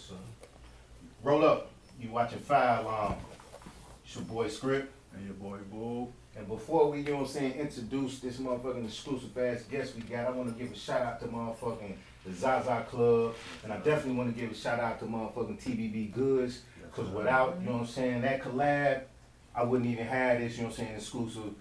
So, roll up. You watching Fire Alarm. It's your boy Script. And your boy Bull. And before we, introduce this motherfucking exclusive ass guest we got, I want to give a shout out to motherfucking the Zaza Club. And I definitely want to give a shout out to motherfucking TBB Goods. Because without, that collab, I wouldn't even have this, exclusive,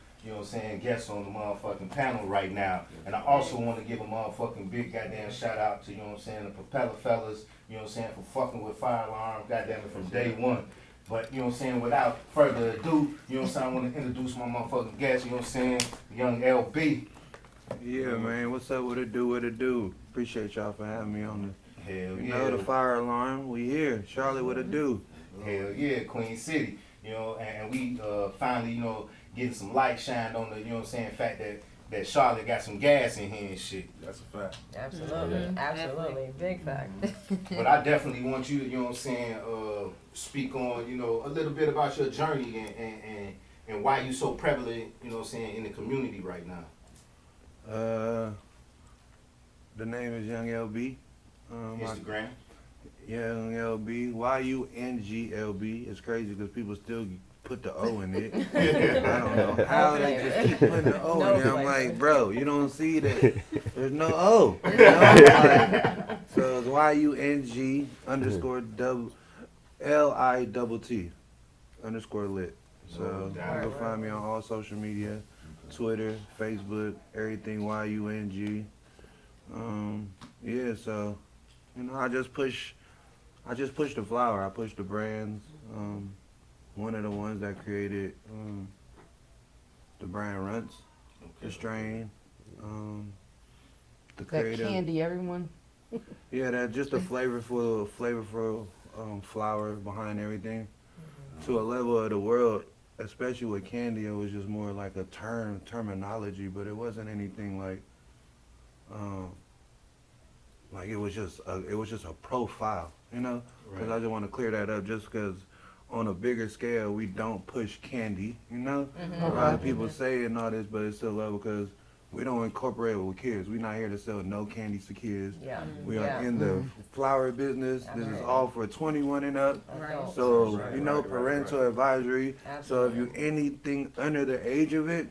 guest on the motherfucking panel right now. And I also want to give a motherfucking big goddamn shout out to, the Propeller Fellas, for fucking with Fire Alarm, goddamn it, from day one. But, without further ado, I want to introduce my motherfucking guest, young LB. Yeah, man, what's up, what it do? Appreciate y'all for having me on the, Hell the Fire Alarm. We here. Charlotte, what it do? Hell yeah, Queen City. And we finally, getting some light shined on the, fact that Charlotte got some gas in here and shit. That's a fact. Absolutely, absolutely, big fact. But I definitely want you to, speak on, a little bit about your journey and why you so prevalent, in the community right now. The name is Young LB. Instagram. Young LB. YUNGLB. It's crazy because people still put the O in it. I don't know how they just keep putting the O in there. I'm like, bro, you don't see that there's no O. So it's YUNG underscore LITT underscore lit. So you can find me on all social media, Twitter, Facebook, everything YUNG. Yeah, so I just push the flower. I push the brands. One of the ones that created the brand RUNTZ, the strain. The creative. That candy, everyone. Yeah, that just a flavorful flower behind everything. To a level of the world, especially with candy, it was just more like a terminology, but it wasn't anything like it was just a profile, because I just want to clear that up, just because on a bigger scale we don't push candy, A lot of people say and all this, but it's still level because we don't incorporate it with kids. We're not here to sell no candies to kids. Yeah. We are in the flower business. This is all for 21 and up. So, parental advisory. Absolutely. So if you anything under the age of it,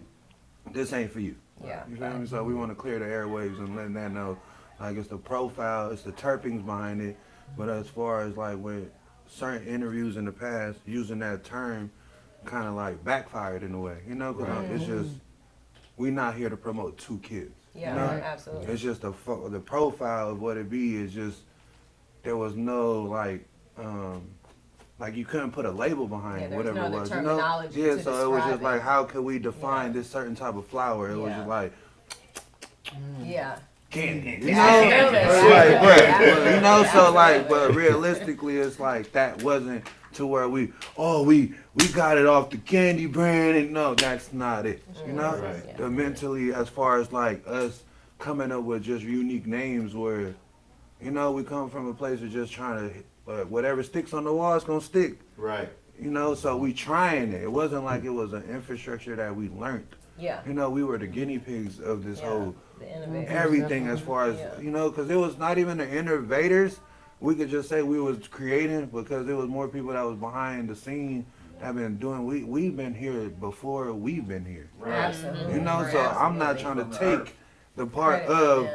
this ain't for you. Yeah. You feel me? So we want to clear the airwaves and letting that know, like, it's the profile, it's the terpenes behind it. But as far as like with certain interviews in the past, using that term kind of like backfired in a way, because it's just, we're not here to promote two kids. Yeah, absolutely. It's just the profile of what it be is just, there was no like you couldn't put a label behind whatever it was, terminology Yeah, to so it was just describe like, it. how could we define this certain type of flower? It was just like, candy, but realistically, it's like that wasn't to where we got it off the candy brand, and no, that's not it. The mentally, as far as like us coming up with just unique names, where we come from a place of just trying to whatever sticks on the wall is gonna stick. Right. So we trying it. It wasn't like it was an infrastructure that we learned. Yeah. We were the guinea pigs of this whole the everything, as far as because it was not even the innovators. We could just say we was creating, because there was more people that was behind the scene that have been doing. We've been here before we've been here. Right. Absolutely. So I'm not trying to take the part of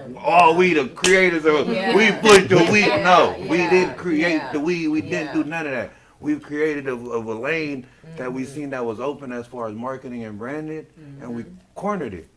we the creators of we put the weed. No, we didn't create the weed. We didn't do none of that. We've created a lane that we seen that was open as far as marketing and branding, and we cornered it.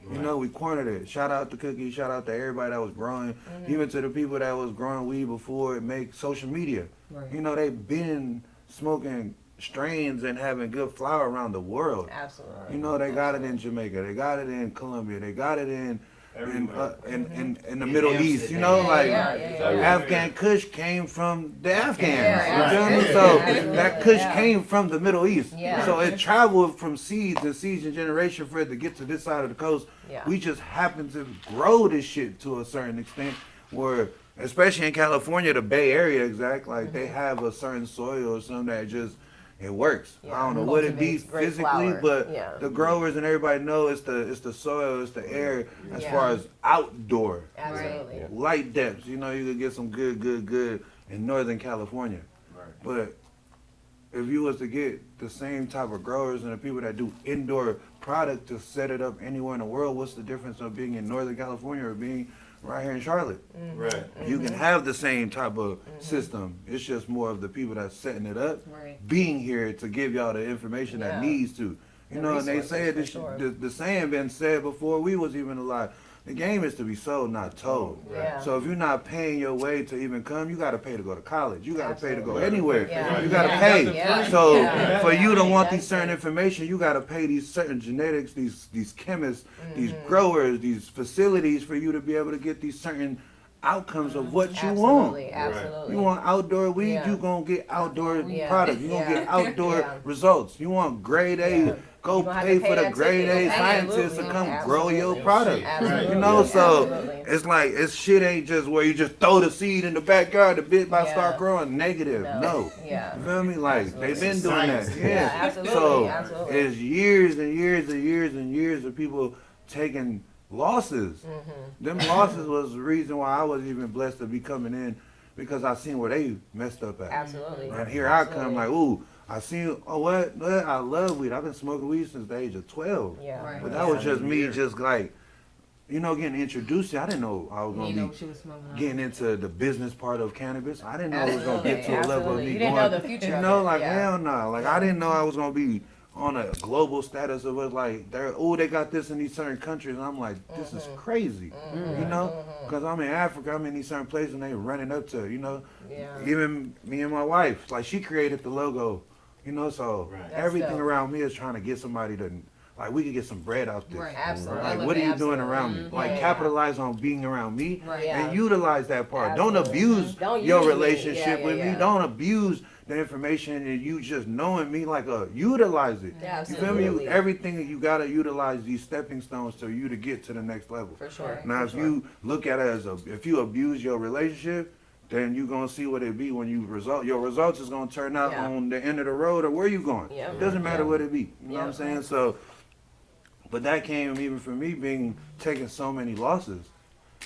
We cornered it. Shout out to Cookie, shout out to everybody that was growing, even to the people that was growing weed before it make social media. They've been smoking strains and having good flower around the world. Absolutely. They got it in Jamaica, they got it in Colombia, they got it in the Middle East, Afghan Kush came from the Afghans, so that Kush came from the Middle East, so it traveled from seeds and generation for it to get to this side of the coast. We just happen to grow this shit to a certain extent, where especially in California, the Bay Area, they have a certain soil or something that just it works. I don't know what it be physically, but the growers and everybody know it's the soil, it's the air, as far as outdoor. Absolutely. Light depths, you could get some good in Northern California. Right. But if you was to get the same type of growers and the people that do indoor product to set it up anywhere in the world, what's the difference of being in Northern California or being right here in Charlotte? Right. You can have the same type of system. It's just more of the people that's setting it up being here to give y'all the information that needs to. You know, and they say this, the saying been said before we was even alive. The game is to be sold, not told. Yeah. So if you're not paying your way to even come, you got to pay to go to college. You got to pay to go anywhere. Yeah. You got to Yeah. pay. Yeah. So Yeah. for you to want That's these certain information, you got to pay these certain genetics, these chemists, these growers, these facilities for you to be able to get these certain outcomes of what you want. Absolutely. You want outdoor weed, Yeah. you gonna get outdoor Yeah. product. You gonna Yeah. get outdoor Yeah. results. You want grade A. Yeah. Go You gonna have pay to for pay the that grade ticket. A scientists to Absolutely. come grow your Absolutely. product. Absolutely. You know, so Absolutely. it's like it's shit ain't just where you just throw the seed in the backyard, the bit by Yeah. start growing. Negative. No. Yeah. You feel me? Like they've been doing that. Science. Yeah. Absolutely. So Absolutely. it's years and years and years and years of people taking losses. Them losses was the reason why I was even blessed to be coming in, because I seen where they messed up at. Absolutely. And here I come like, ooh, I seen, oh what? I love weed. I've been smoking weed since the age of 12. Yeah. Right. But that was just me just like, you know, getting introduced to. I didn't know I was You going know to what she was smoking on. be getting into the business part of cannabis. I didn't know it was going to get to a level of Absolutely. me You didn't going. know the future You of know, it. like Yeah. hell no. Like I didn't know I was going to be on a global status of it. Like, they got this in these certain countries. And I'm like, this is crazy. You know? Because I'm in Africa, I'm in these certain places and they running up to, you know. Yeah. Even me and my wife, like she created the logo, you know, so Right. everything dope. around me is trying to get somebody to, like we could get some bread out there. Right. Absolutely. Like what are you doing around me? Absolutely. Like Yeah. capitalize on being around me Right. Yeah. and utilize that part. Don't Absolutely. abuse Don't your use me. relationship Yeah, with yeah, me. Don't abuse the information and you just knowing me, like utilize it. Yeah, You feel me? absolutely. Everything that you gotta utilize these stepping stones to you to get to the next level. For sure. Now, For if sure. you look at it as if you abuse your relationship, then you gonna see what it be when you result. Your results is gonna turn out Yeah. on the end of the road or where you going. Yeah. It doesn't matter Yeah. what it be. You know what I'm Yeah. saying? So, but that came even for me being taking so many losses.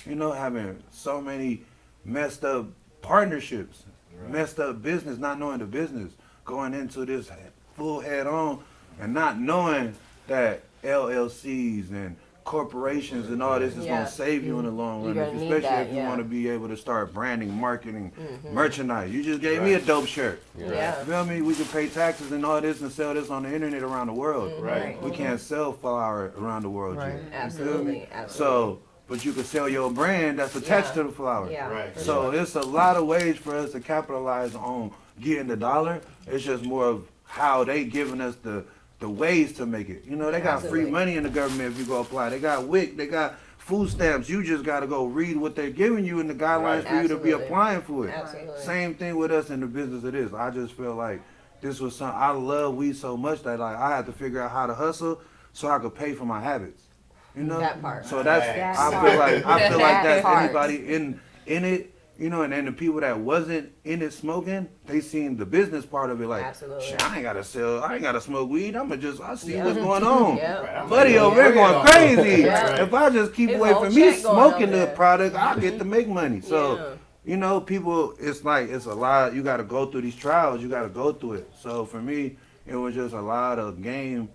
You know, having so many messed up partnerships, messed up business, not knowing the business, going into this full head on, and not knowing that LLCs and corporations and all this is Yeah. gonna save you in the long You're run, gonna need especially that, if you yeah. want to be able to start branding, marketing, merchandise. You just gave me a dope shirt. Yeah. You feel me? We can pay taxes and all this and sell this on the internet around the world. Right. We can't sell flour around the world Right. yet. You feel me? Absolutely. Absolutely. So, but you can sell your brand that's attached Yeah. to the flower. Yeah. Right. for So sure. it's a lot of ways for us to capitalize on getting the dollar. It's just more of how they giving us the ways to make it. You know, they got Absolutely. free money in the government if you go apply. They got WIC, they got food stamps. You just got to go read what they're giving you in the guidelines Right. for you to be Absolutely. applying for it. Absolutely. Same thing with us in the business it is. I just feel like this was something, I love weed so much that like I had to figure out how to hustle so I could pay for my habits. You know? That part. So that's That I part. feel like that's part. anybody in it, you know, and then the people that wasn't in it smoking, they seen the business part of it like, Absolutely. shit, I ain't gotta smoke weed. I see Yeah. what's going on. Yeah. Right. I'm Buddy like, over there yeah. going crazy. Yeah. If I just keep His away whole from me check going smoking over the there. product, I get to make money. So, Yeah. you know, people, it's like, it's a lot. You got to go through these trials. You got to go through it. So for me, it was just a lot of game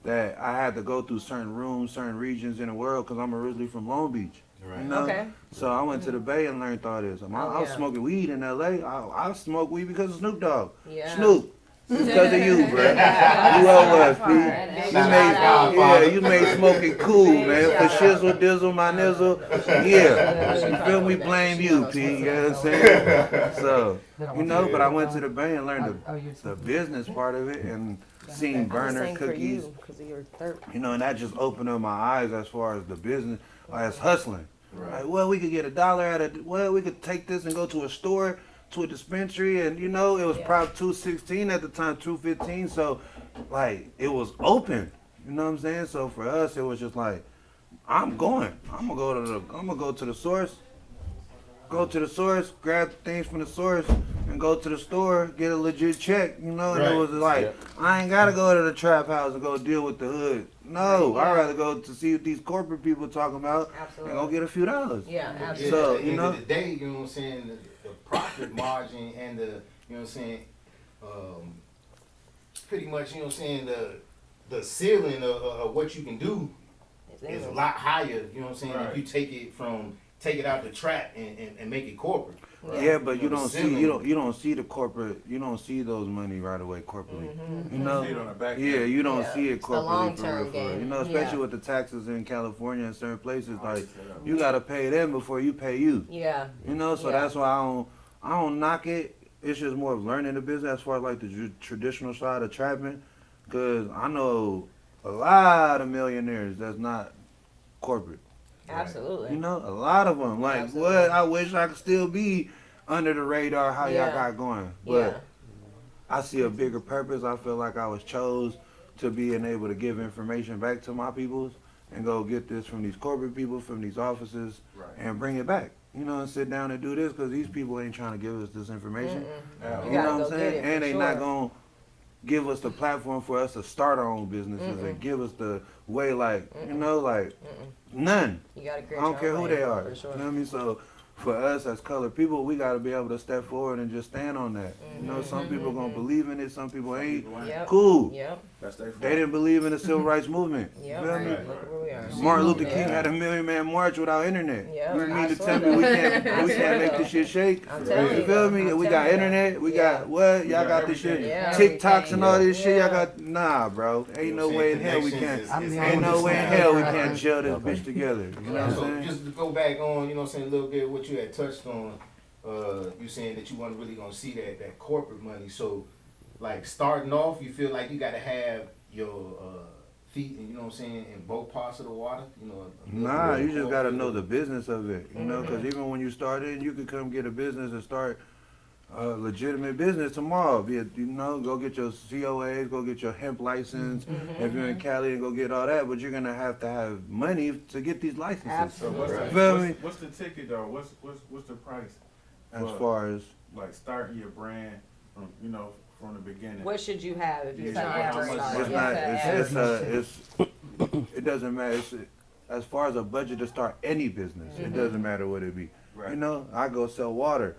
that I had to go through certain rooms, certain regions in the world because I'm originally from Long Beach. Right. You know? Okay. So I went to the Bay and learned all this. I was yeah. smoking weed in L.A. I smoked weed because of Snoop Dogg. Yeah. Snoop. Because of you, bro. You owe us, P. You made smoking cool, man. For shizzle, dizzle, my nizzle. Yeah. You feel me? Blame you, P. You know what I'm saying? So, you know, but I went to the Bay and learned the business part of it and seen burner cookies. because of your third. You know, and that just opened up my eyes as far as the business, as hustling. Like, well, we could get $1 out of, well, we could take this and go to a store, to a dispensary, and you know, it was probably $2.16 at the time, $2.15. So, like, it was open. You know what I'm saying? So for us, it was just like, I'm gonna go to the source. Go to the source, grab things from the source, and go to the store, get a legit check, you know? And it Right. was like, Yep. I ain't gotta go to the trap house and go deal with the hood. No, I'd rather go to see what these corporate people talking about Absolutely. and go get a few dollars. Yeah, Yeah, absolutely. So, at the you end know? of the day, you know what I'm saying? The profit margin and the, you know what I'm saying, pretty much, you know what I'm saying, the ceiling of what you can do is a lot higher, you know what I'm saying, if you take it out the trap and make it corporate. Right. Yeah, but you don't see the corporate, you don't see those money right away corporately. You know, see it on the back you don't see it It's corporately the long-term game. You know, especially with the taxes in California and certain places, like you gotta pay them before you pay you. Yeah. You know, so that's why I don't knock it. It's just more of learning the business as far as like the traditional side of trapping, because I know a lot of millionaires that's not corporate. Absolutely. You know, a lot of them. Like, what? I wish I could still be under the radar how y'all got going. But I see a bigger purpose. I feel like I was chose to being able to give information back to my peoples and go get this from these corporate people, from these offices, and bring it back. You know, and sit down and do this because these people ain't trying to give us this information. You know what I'm saying? And they not going to give us the platform for us to start our own businesses and give us the way, like, you know, like, none. You gotta create I don't care who they are. For sure. You know what I mean? So for us as colored people, we got to be able to step forward and just stand on that. You know, some people going to believe in it, some people ain't. Cool. That's their fault. They didn't believe in the civil rights movement. You feel me? Look where we are. Martin Luther King had a million-man march without internet. You mean to tell me we can't make this shit shake? You feel me? We got internet. We got what? Y'all got this shit. TikToks and all this shit. Y'all got bro. Ain't no way in hell we can't. Ain't no way in hell we can't gel this bitch together. You know what I'm saying? Just to go back on, you know what I'm saying, a little bit what you had touched on. You saying that you weren't really gonna see that corporate money. So, like starting off, you feel like you gotta have your feet, you know what I'm saying, in both parts of the water. You know. Nah, you just gotta know the business of it. You know, because even when you start in, you could come get a business and start a legitimate business tomorrow. Be it, you know, go get your COAs, go get your hemp license. If you're in Cali, and go get all that. But you're gonna have to have money to get these licenses. So what's the ticket though? What's the price? As far as like starting your brand from from the beginning. What should you have if you it doesn't matter. As far as a budget to start any business, it doesn't matter what it be. You know, I go sell water.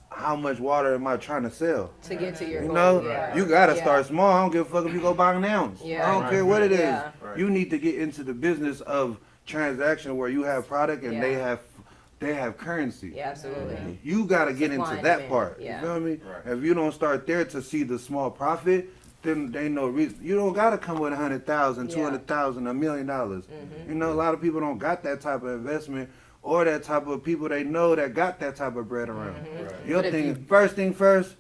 How much water am I trying to sell? To get to your goal. You know, you gotta start small. I don't give a fuck if you go buy an ounce. I don't care what it is. You need to get into the business of transaction where you have product and they have currency. Yeah, absolutely. You gotta get into that part. You feel me? If you don't start there to see the small profit, then they no reason. You don't gotta come with 100,000, 200,000, $1 million. You know, a lot of people don't got that type of investment or that type of people they know that got that type of bread around. Your thing, first thing first,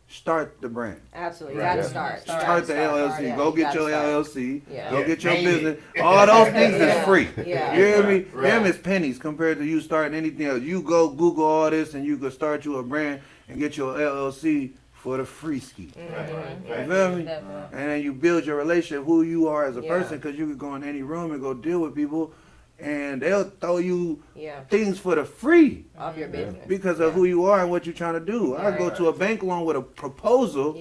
start the brand. Absolutely, you gotta start. Start the LLC. Go get your LLC. Go get your business. All those things is free. You hear me? Them is pennies compared to you starting anything else. You go Google all this and you can start you a brand and get your LLC for the free ski. You feel me? And then you build your relationship, who you are as a person, because you could go in any room and go deal with people and they'll throw you things for the free of your business because of who you are and what you're trying to do. I go to a bank loan with a proposal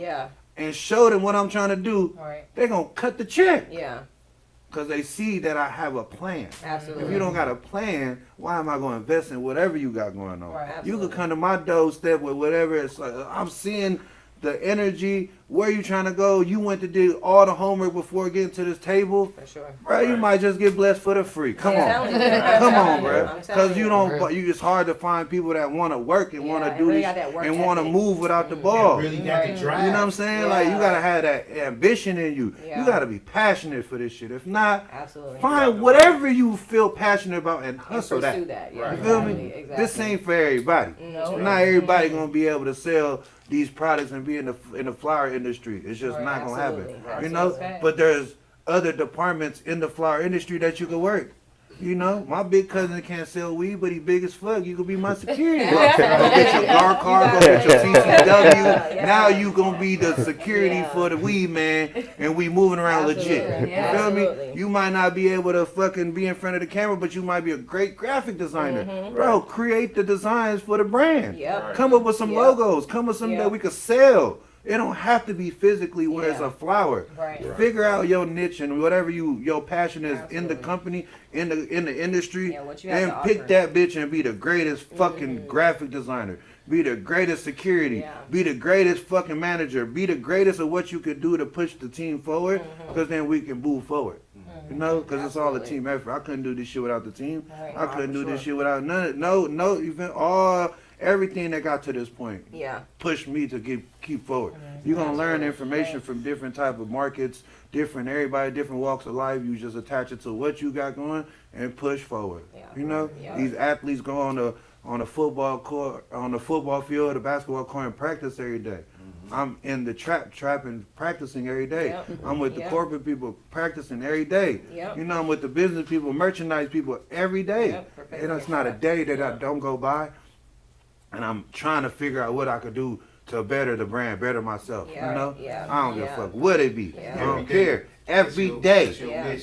and show them what I'm trying to do. They're going to cut the check. Because they see that I have a plan. Absolutely. If you don't got a plan, why am I going to invest in whatever you got going on? You could come to my doorstep with whatever. It's like, I'm seeing the energy, where you trying to go. You went to do all the homework before getting to this table. For sure. Bro, you might just get blessed for the free. Come on. Come on, bro. Because it's hard to find people that want to work and want to do this and want to move without the ball. Really got the drive. You know what I'm saying? Like, you got to have that ambition in you. You got to be passionate for this shit. If not, find whatever you feel passionate about and hustle that. You feel me? Exactly. This ain't for everybody. Not everybody going to be able to sell these products and be in the flower industry. It's just not gonna happen. You know? But there's other departments in the flower industry that you can work. You know, my big cousin can't sell weed, but he big as fuck. You could be my security. Go get your guard car, go get your CCW. Now you gonna be the security for the weed man, and we moving around legit. You feel me? You might not be able to fucking be in front of the camera, but you might be a great graphic designer. Bro, create the designs for the brand. Come up with some logos. Come up with something that we could sell. It don't have to be physically where it's a flower. Figure out your niche and whatever your passion is in the company, in the industry, and pick that bitch and be the greatest fucking graphic designer. be the greatest security, be the greatest fucking manager, be the greatest of what you could do to push the team forward, because then we can move forward. You know, because it's all a team effort. I couldn't do this shit without the team. I couldn't do this shit without everything that got to this point. Pushed me to keep forward. You're gonna learn information from different type of markets, different walks of life. You just attach it to what you got going and push forward. You know, these athletes go on the football court, on the football field, the basketball court, and practice every day. I'm in the trapping, practicing every day. I'm with the corporate people, practicing every day. You know, I'm with the business people, merchandise people every day. And it's not a day that I don't go by. And I'm trying to figure out what I could do to better the brand, better myself. You know, I don't give a fuck what it be. I don't care. Every day.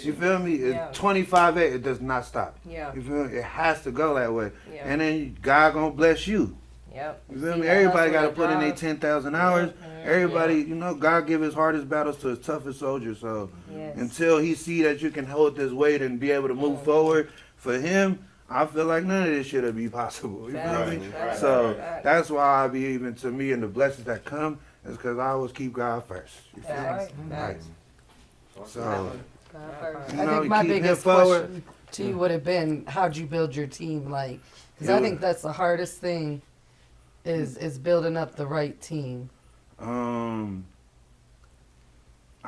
You feel me? It's 25 8. It does not stop. You feel me? It has to go that way. And then God gonna bless you. You feel me? Everybody got to put in their 10,000 hours. Everybody, you know, God give his hardest battles to his toughest soldiers. So until he see that you can hold this weight and be able to move forward, for him, I feel like none of this shit would be possible. You feel me? So that's why I be, even to me, and the blessings that come is because I always keep God first. You feel me? Right. So, you know, I think my keep biggest forward. question to you would have been, how'd you build your team? Like, because I think that's the hardest thing, is building up the right team. I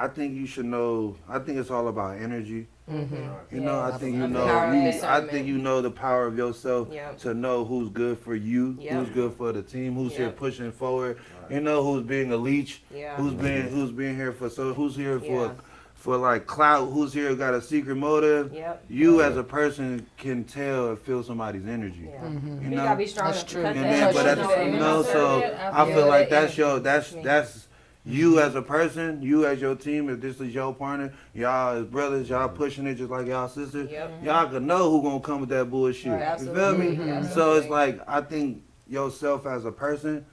think you should know. I think it's all about energy. You know, I think I think you know the power of yourself to know who's good for you, who's good for the team, who's here pushing forward. You know, who's being a leech, who's being here who's here for like clout, who's here got a secret motive. You as a person can tell and feel somebody's energy. You know, gotta be strong. That's true. and then, but you know, so I feel like that's you as a person, you as your team. If this is your partner, y'all as brothers, y'all pushing it just like y'all sisters. Y'all can know who gonna come with that bullshit. You feel me? So it's like, I think yourself as a person,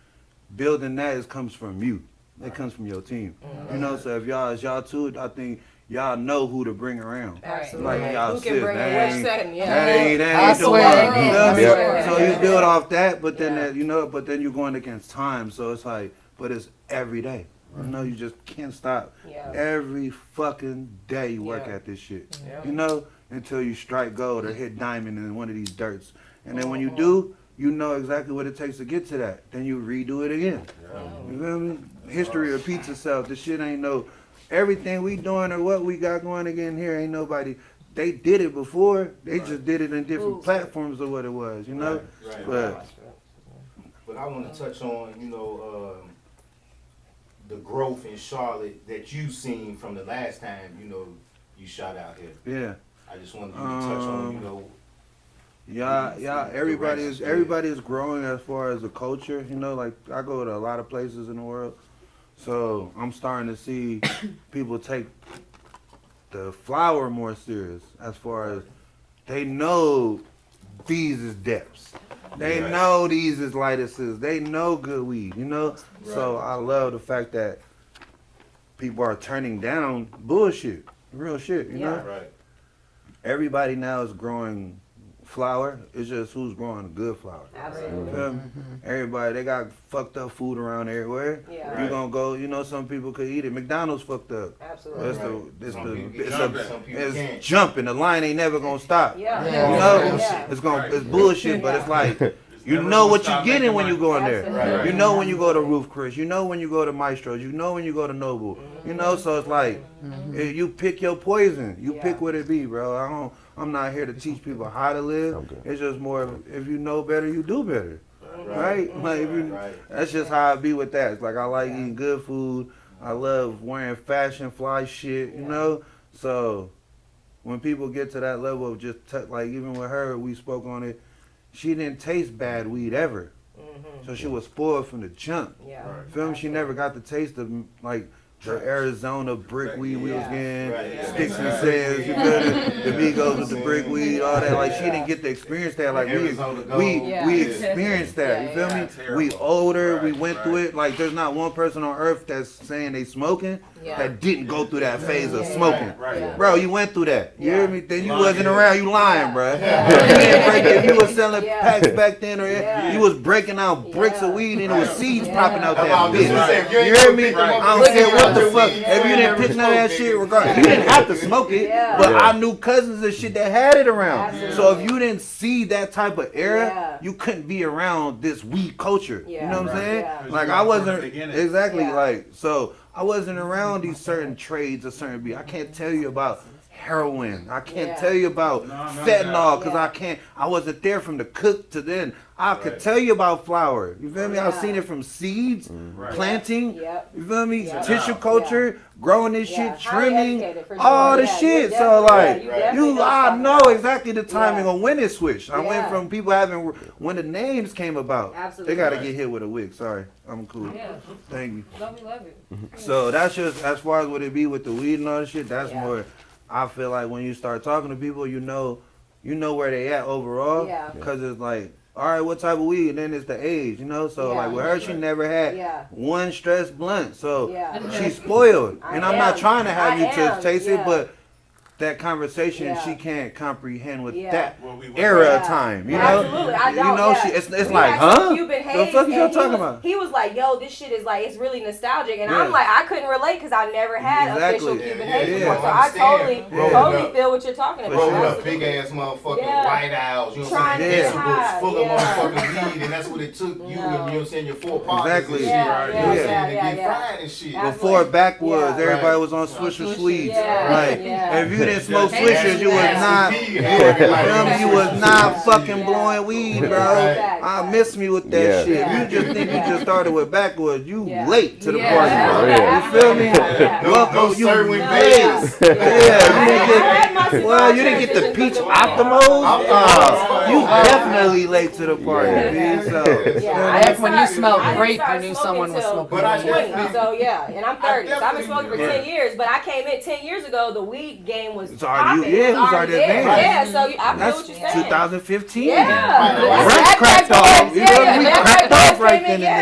building that comes from you. It comes from your team. You know, so if y'all two, I think y'all know who to bring around. Absolutely. Like y'all Who can sis, bring that which setting? ain't I the one. swear. You feel me? Yeah. So you build off that, but then that, you know, but then you're going against time. So it's like, but it's every day. You know, you just can't stop. Every fucking day you work at this shit. You know, until you strike gold or hit diamond in one of these dirts. And then when you do, you know exactly what it takes to get to that. Then you redo it again. You feel me? History repeats itself. This shit ain't everything we doing or what we got going again here ain't nobody. They did it before. They just did it in different platforms of what it was, you know? But I want to touch on, you know, the growth in Charlotte that you've seen from the last time, you know, you shot out here. I just wanted you to touch on, you know. Everybody is growing as far as the culture, you know, like I go to a lot of places in the world. So I'm starting to see people take the flower more serious, as far as they know these is depths. They know these is lightesses. They know good weed, you know? So I love the fact that people are turning down bullshit, real shit, you know? Everybody now is growing flower. It's just who's growing good flower. Absolutely. Everybody, they got fucked up food around everywhere. You gonna go, you know, some people could eat it. McDonald's fucked up. Absolutely. It's jumping. The line ain't never gonna stop. You know, it's bullshit, but it's like, you know what you're getting when you go in there. You know when you go to Roof Chris. You know when you go to Maestro's. You know when you go to Noble. You know, so it's like, you pick your poison. You pick what it be, bro. I'm not here to teach people how to live. It's just more, if you know better, you do better. Right? Like, that's just how I be with that. It's like, I like eating good food. I love wearing fashion fly shit, you know? So when people get to that level of just, like, even with her, we spoke on it, she didn't taste bad weed ever. So she was spoiled from the jump. Feel me? She never got the taste of, like, the Arizona brick weed we was getting, Right. sticks and sales, you feel me? The Migos with the brick weed, all that. Like she didn't get to experience that. Like Arizona Gold. we experienced that. You feel me? We older, we went through it. Like there's not one person on earth that's saying they smoking that didn't go through that phase of smoking. Bro, you went through that. You hear me? Then you wasn't around. You lying, bro. You didn't break it. If you was selling packs back then, or you was breaking out bricks of weed and it was seeds popping out that bitch. You hear me? I don't care what the fuck. If you didn't pick none of that shit, regardless, you didn't have to smoke it. But I knew cousins and shit that had it around. So if you didn't see that type of era, you couldn't be around this weed culture. You know what I'm saying? Like I wasn't exactly like so. I wasn't around these certain trades or certain beats. I can't tell you about heroin. I can't tell you about fentanyl because I wasn't there from the cook to then. I could tell you about flour. You feel me? I've seen it from seeds, planting. You feel me? Tissue culture, growing this shit, trimming, all the shit. So like, I know exactly the timing on when it switched. I went from people having when the names came about. Absolutely. They gotta get hit with a wig. Sorry, I'm cool. Thank you. Love it. So that's just as far as what it be with the weed and all the shit. That's more. I feel like when you start talking to people, you know where they at overall. Because it's like, all right, what type of weed? And then it's the age, you know? So like with her, she never had one stress blunt. So she's spoiled. And I'm not trying to have you to taste it, but that conversation she can't comprehend with that era of time, you know? Absolutely. I don't, you know, it's like, huh? The fuck you talking about? He was like, yo, this shit is like, it's really nostalgic. And I'm like, I couldn't relate because I never had official Cuban Haze before. So I totally feel what you're talking about. Rolling up big ass motherfucking White Owls, you know what I'm saying? Decibels full of motherfucking weed, and that's what it took you and, you know what I'm saying, your four partners and shit. And get fried and shit. Before backwoods, everybody was on Swisher Sweets. Like, if you didn't smoke swishers, you was not fucking blowing weed, bro. I miss me with that shit. You just think you just started with backwoods, you late to the party, bro. You feel me? Welcome, you late. You didn't get the peach optimals. You definitely late to the party, man. That's when you smelled grape, you knew someone was smoking. But I'm 20, so and I'm 30. So I've been smoking for 10 years. But I came in 10 years ago. The weed game was popping. It was already there. So I feel what you're saying. 2015. That cracked off. We cracked off right then and there.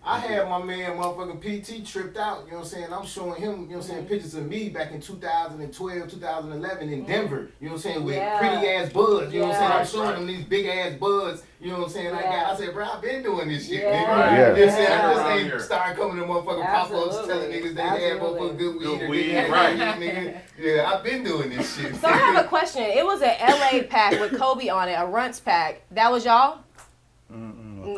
I had my man motherfucking PT tripped out, you know what I'm saying? I'm showing him, you know what I'm saying, pictures of me back in 2012, 2011 in Denver, you know what I'm saying, with pretty ass buds, you know what I'm saying? I'm showing him these big ass buds, you know what I'm saying? I said, bro, I've been doing this shit, nigga. You know what I'm saying? I just ain't started coming to motherfucking pop-ups telling niggas they had motherfucking good weed. Nigga. Yeah, I've been doing this shit. So I have a question. It was an LA pack with Kobe on it, a RUNTZ pack. That was y'all?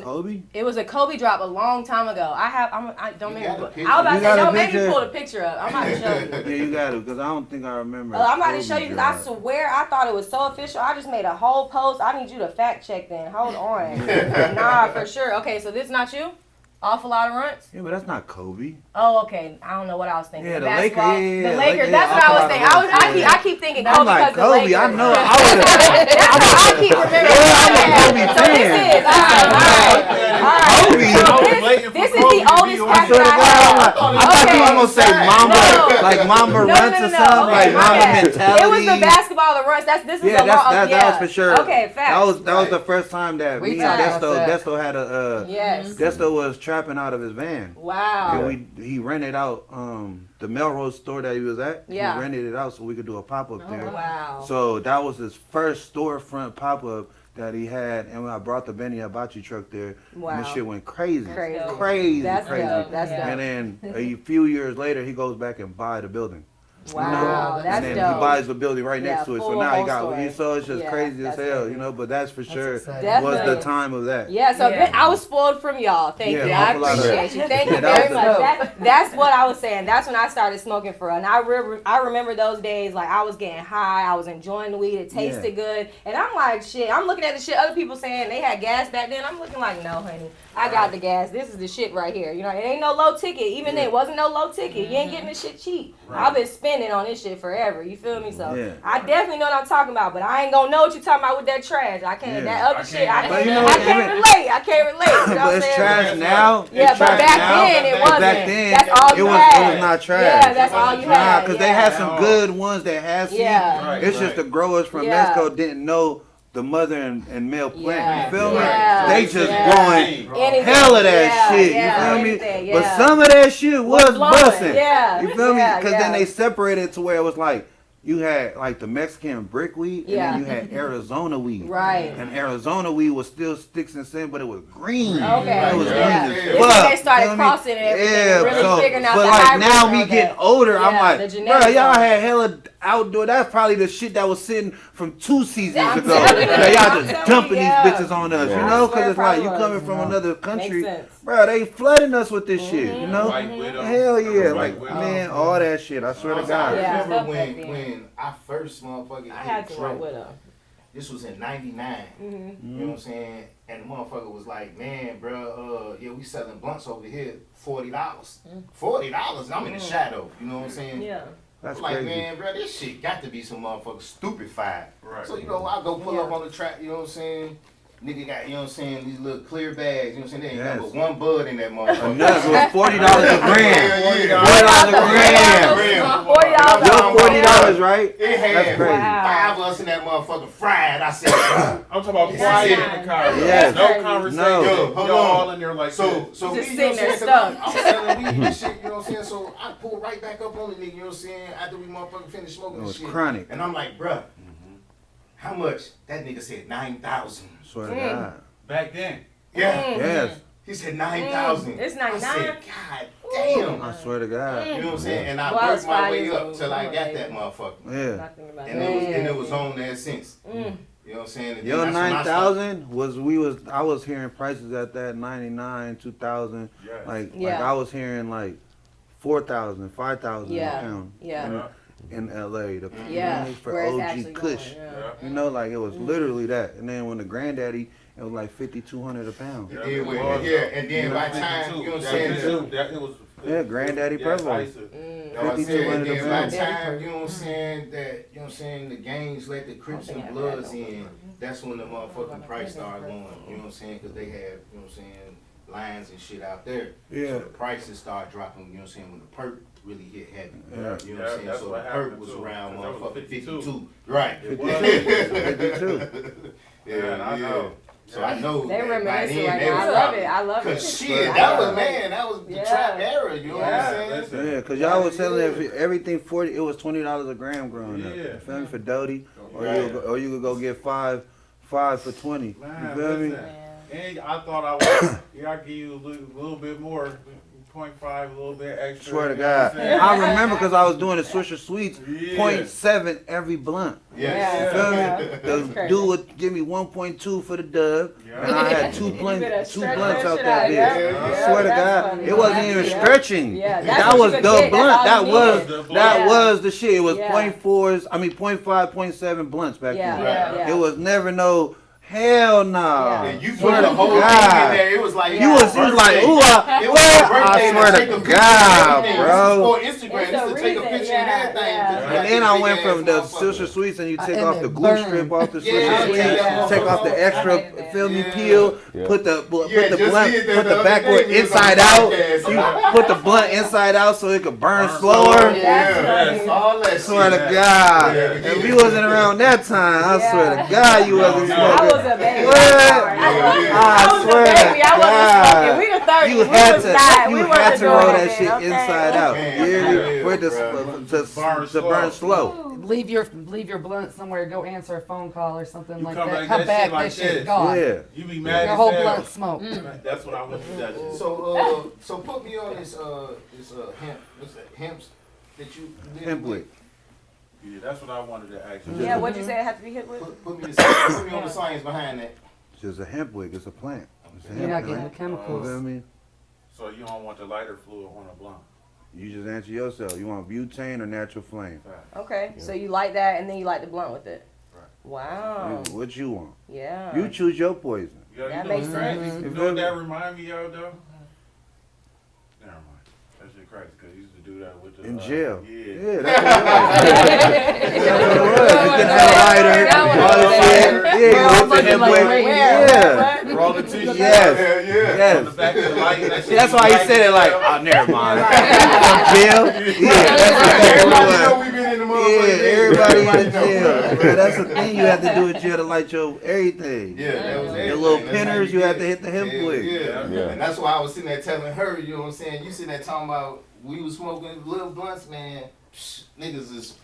Kobe? It was a Kobe drop a long time ago. I don't remember. I was about to say, don't make me pull the picture up. I'm about to show you. Yeah, you got it, because I don't think I remember. I'm about to show you, because I swear I thought it was so official. I just made a whole post. I need you to fact check then. Hold on. Nah, for sure. Okay, so this not you? Awful lot of RUNTZ? Yeah, but that's not Kobe. Oh, okay. I don't know what I was thinking. Yeah, the Lakers. The Lakers. That's what I was thinking. I keep thinking Kobe because the Kobe, Lakers. I know. I keep remembering. So this is. This is the oldest pack that I have. I thought you were going to say Mamba, like Mamba RUNTZ or something, like Mamba mentality. It was the basketball, the RUNTZ. This is that was for sure. Okay, facts. That was the first time that me and Desto had a, Desto was trapping out of his van. Wow. And he rented out the Melrose store that he was at. He rented it out so we could do a pop-up there. Wow. So that was his first storefront pop-up that he had, and when I brought the Benny Hibachi truck there, and this shit went crazy. Crazy. That's dope. And then a few years later, he goes back and buy the building. Wow, that's and then dope. he buys the building right next to it. So now he got, story. so it's just crazy as hell, you know, but that's for sure was Definitely. the time of that. Yeah, so I was spoiled from y'all. Thank you. I appreciate you. Thank you very much. That's what I was saying. That's when I started smoking for real. And I remember those days, like I was getting high, I was enjoying the weed, it tasted good. And I'm like, shit, I'm looking at the shit other people saying they had gas back then. I'm looking like, no, honey. I got the gas. This is the shit right here. You know, it ain't no low ticket. Even then, it wasn't no low ticket. You ain't getting this shit cheap. I've been spent dependent on this shit forever. You feel me? So Yeah. I definitely know what I'm talking about, but I ain't gonna know what you talking about with that trash. I can't. Yeah. That other shit. I But can't. you know I what, can't even- relate. I can't relate. You know what But I'm it's saying? trash now. Yeah, It's but trash back now. then it But wasn't. back then, That's all it you was had. not trash. Yeah, that's all you Nah, had. because they had some good ones that had seeds. Yeah. Right, It's just the growers from Yeah. Mexico didn't know the mother and male plant. Yeah. You feel me? Yeah. They just Yeah. growing Anything. hell of that Yeah, shit. yeah, You feel me? anything, But yeah. some of that shit was blowing. busting. Yeah. You feel me? Yeah, Because yeah. then they separated to where it was like you had like the Mexican brickweed, Yeah. and then you had Arizona weed. Right. And Arizona weed was still sticks and sin, but it was green. Okay. It was Yeah. green It's as when fuck. they started You know what I mean? crossing and everything, and really so, figuring out but the like hybrids now and me all getting that. older, I'm Yeah, like, the bro, genetics y'all on it. had hella outdoor. That's probably the shit that was sitting from 2 seasons I'm ago. telling you, That y'all I'm just telling dumping you, these yeah. bitches on us, Yeah. you know? I swear Because it's like you probably coming was. from another country, Makes sense. bro. They flooding us with this shit, you know? White Widow. Hell yeah, White like Widow. man, all that shit. I swear to I God. Yeah. remember Stuff when back then. when I first motherfucking I had hit to work Dro. with her. This was in '99. Mm-hmm. You know what I'm saying? And the motherfucker was like, man, bro, yeah, we selling blunts over here, $40. $40? I'm in the shadow. You know what I'm saying? Yeah. That's Like, crazy. man, bro, this shit got to be some motherfucker stupefied. Right. So, you know, I go pull Yeah. up on the track, you know what I'm saying? Nigga got, you know what I'm saying, these little clear bags, you know what I'm saying? They ain't got Yes. but one bud in that motherfucker. Nuts was $40 a gram. Yeah, $40 a gram. $40 Yo, $40, right? It had That's crazy. Wow. 5 of us in that motherfucker fried. I said, I'm talking about Yeah. quiet in the car. Yes. No conversation. No. Yo, hold Y'all on. all in there like so this. me, Just you know sitting what I'm there saying? 'Cause stuck. I'm selling weed and shit, you know what I'm saying? So I pulled right back up on the nigga, you know what I'm saying? After we motherfucking finished smoking It and was shit. chronic. And I'm like, bruh, how much? That nigga said 9,000. Swear to God. Back then. Yeah. Yes. He said 9,000. It's I 99? said, God damn. I swear to God. You know what I'm saying? And I Well, I was worked my 5 way years up old. till I Come got on, that baby. motherfucker. Yeah. Not thinking about And that. it was on there since. You know what I'm saying? And Yo, then that's when I started- 9,000 I was hearing prices at that 99, 2,000. Yes. Like Yeah. I was hearing like 4,000, 5,000 Yeah. a pound. Yeah. In LA, the Yeah. pound for Where it's OG actually Kush. going. Yeah. Yeah. You know, like it was literally that. And then when the granddaddy, it was like 5,200 a pound. Yeah, and then by the time, you know what I'm saying? It was. Yeah, Granddaddy Purple. I said, 5,200 a then by pound. the time, you know what I'm saying, that, you know what I'm saying, the gangs let the Crips and Bloods in, that's when the motherfucking price started going, you know what I'm saying, because they had, you know what I'm saying, lines and shit out there. Yeah. So the prices started dropping, you know what I'm saying, when the perk really hit heavy. Yeah. You know what I'm Yeah, saying? that's So the what perk happened was too, around 'cause that was motherfucking 52. 52. Right. It was. 52. Man, I know. So I know They that by reminiscing then right they now. was I love probably- it. I love it. Cause shit, that was the Yeah. trap era, you know what I'm saying? listen. Yeah, cause y'all was selling everything 40. It was $20 a gram growing up. Yeah. You feel me for Doty, or Right. you could go get five for 20. Man, You feel me? listen. And I thought I would. Yeah, I give you a little bit more, 0.5, a little bit extra. Swear to you know what I'm God, saying? I remember because I was doing the Swisher Sweets, Yeah. 0.7 every blunt. Yes. You feel Yeah. me? That's The crazy. dude would give me 1.2 for the dub, Yeah. and I had two You better blunts stretch out that shit that out, bitch. yeah. I Yeah, swear to that's God, funny. it wasn't even Yeah. stretching. Yeah, that's That what was you the could get. blunt. That's That all you was needed. that Yeah. was the shit. It was Yeah. 0.4s. I mean 0.5, 0.7 blunts back Yeah, then. yeah, yeah. It was never no hell no. Yeah. And you put Swear the to whole thing in God. there. It was like You was like, ooh, It was a birthday I swear take to a picture God, and everything. bro. This is for Instagram. It's This a to take a reason, picture yeah, and everything. yeah. And then I went from the Swisher Sweets and you take And off it the glue burned. strip off the Yeah, Swisher yeah, Sweets, yeah. take off the extra, I hated that. feel me, Yeah. peel, Yeah. put the Yeah, blunt, just did that put the the other backward day. We was on inside the out. podcast. You put the blunt inside out so it could burn Burn slower. slower. Yeah, all that Swear to shit. God, Yeah. if you wasn't around that time, I swear to God, you wasn't No, I smoking. was a baby. What? I was a swear baby. to I wasn't smoking. God. We the 30s. You we had was to, not. We you wasn't had to doing roll that that then, shit okay? inside out. Man, You hear me? yeah, For it to Burn burn slow. Leave your blunt somewhere. Go answer a phone call or something You like come that. like Come that back. shit like that shit this. gone. Yeah. You be mad Your as whole hell. blunt smoke. That's what I went to that. So put me on this hemp. What's that? Hemps that you did Hemp with? wick. Yeah, that's what I wanted to ask you. Yeah, what'd you say it had to be hit with? Put me on the science behind that. It's just a hemp wick. It's a plant. It's a You're not hemp getting the plant. You chemicals. feel me? So you don't want the lighter fluid on a blunt. You just answer yourself. You want butane or natural flame? Okay, so you light that and then you light the blunt with it. Right. Wow. What you want? Yeah. You choose your poison. Yeah, That you know makes what's crazy? sense. You know what that remind me of though? Never mind. That shit crazy because he used to do that with the In jail. Yeah. That's what it was. You can have a lighter, all this shit. Yeah, with the hemp wave. Yeah. Roll the t-shirt. Yes. On the back of the light. That's why he said it like, oh, never mind. Jail? Yeah, that's what it was. We been in the Yeah, everybody in jail. Bro, that's the thing you have to do in jail to light your everything. Yeah, that was everything. Your little That's how pinners you have to hit the hemp with. Yeah. And that's why I was sitting there telling her, you know what I'm saying? You sitting there talking about we was smoking little blunts, man. Niggas is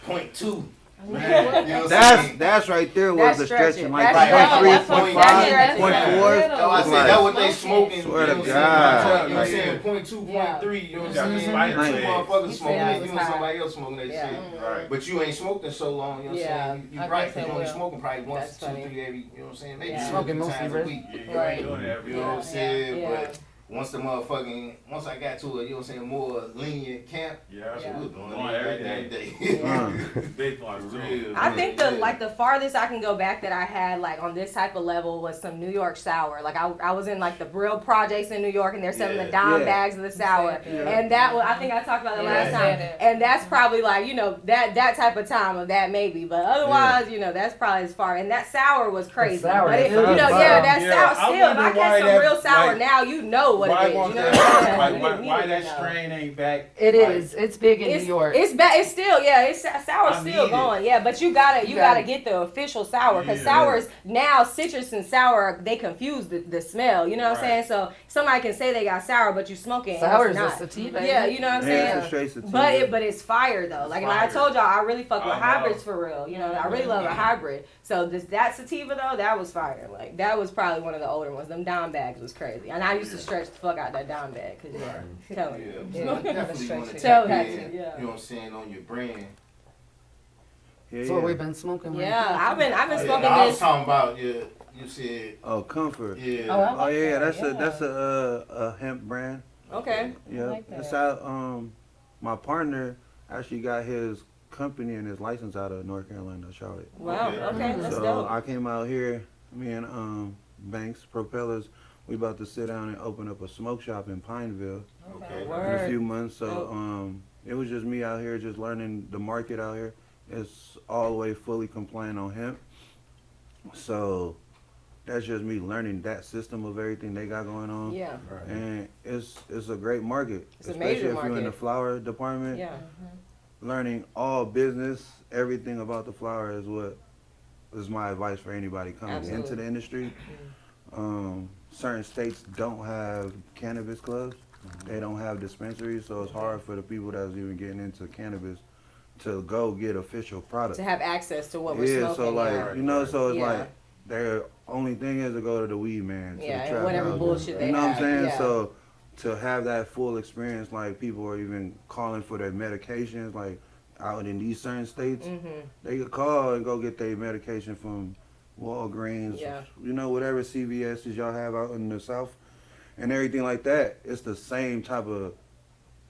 0.2. Man, you know what I'm saying? That's right there was the stretching. Like That's 0.3, 0.5, stretching. 0.4. No, I said that what they smoking. Swear to you know what God. I'm saying? You know what I'm saying? 0.2, 0.3, you know what I'm saying? Two motherfuckers smoking it, you and somebody else smoking that shit. Right. But you ain't smoked in so long, you know what I'm saying? You I right, guess because I you only will. smoking probably once, That's 2, funny. 3 every, you know what I'm saying? Maybe Yeah. 2 Smoking mostly, times a right? week. You ain't doing it every You know what I'm saying? Yeah. But once I got to a, you know what I'm saying, more lenient camp, Yeah. so we was doing Doing it every every day. day. Big ones too. I think the farthest I can go back that I had like on this type of level was some New York sour. Like I was in like the real projects in New York and they're selling the dime bags of the sour. And that was, I think I talked about it last time. And that's probably like, you know, that type of time of that maybe. But otherwise, you know, that's probably as far. And that sour was crazy. Sour, but it, you that know, sour. that Yeah, sour I still. If I wonder why catch some that, real sour like, now, you know what why it is. won't You know that- what I'm saying? like, You why need why to that know. strain ain't back? It is. It's big in It's New York. It's still it's sour's I still need going. Yeah, but you gotta get the official sour because sours now citrus and sour they confuse the smell. You know what I'm saying? So somebody can say they got sour, but you smoking. Sour and is a it's not. sativa. Yeah, you know what I'm Yeah, saying? it's a straight sativa. But it's fire though. Like I Fire. told y'all, I really fuck with I know. hybrids for real. You know, I really love a hybrid. So that sativa though, that was fire. Like that was probably one of the older ones. Them dime bags was crazy, and I used to stretch the fuck out that dime bag because telling you. Definitely want to Tell tap you. in, you know what I'm saying, on your brand. That's what we've been smoking. Yeah, I've been smoking I was this. talking about you said Oh, Comfort. yeah. Oh yeah, that's a hemp brand. Okay. Yeah, like that. it's out. My partner actually got his company and his license out of North Carolina, Charlotte. Wow. Okay, that's So dope. I came out here. Me and Banks Propellers. We about to sit down and open up a smoke shop in Pineville Okay. in a Word. few months. So it was just me out here, just learning the market out here. It's all the way fully compliant on hemp. So that's just me learning that system of everything they got going on. Yeah. And it's a great market, It's a especially major if you're in the market. flower department. Yeah. Learning all business, everything about the flower is what is my advice for anybody coming Absolutely. into the industry. Certain states don't have cannabis clubs. They don't have dispensaries, so it's hard for the people that's even getting into cannabis to go get official products. To have access to what we're Yeah, smoking. so like, you know, so it's Yeah. like their only thing is to go to the weed man. To Yeah, the and trap whatever house. bullshit they You know what I'm have, saying? yeah. So to have that full experience, like people are even calling for their medications, like out in these certain states, they could call and go get their medication from Walgreens, Yeah. you know, whatever CVS's y'all have out in the South and everything like that. It's the same type of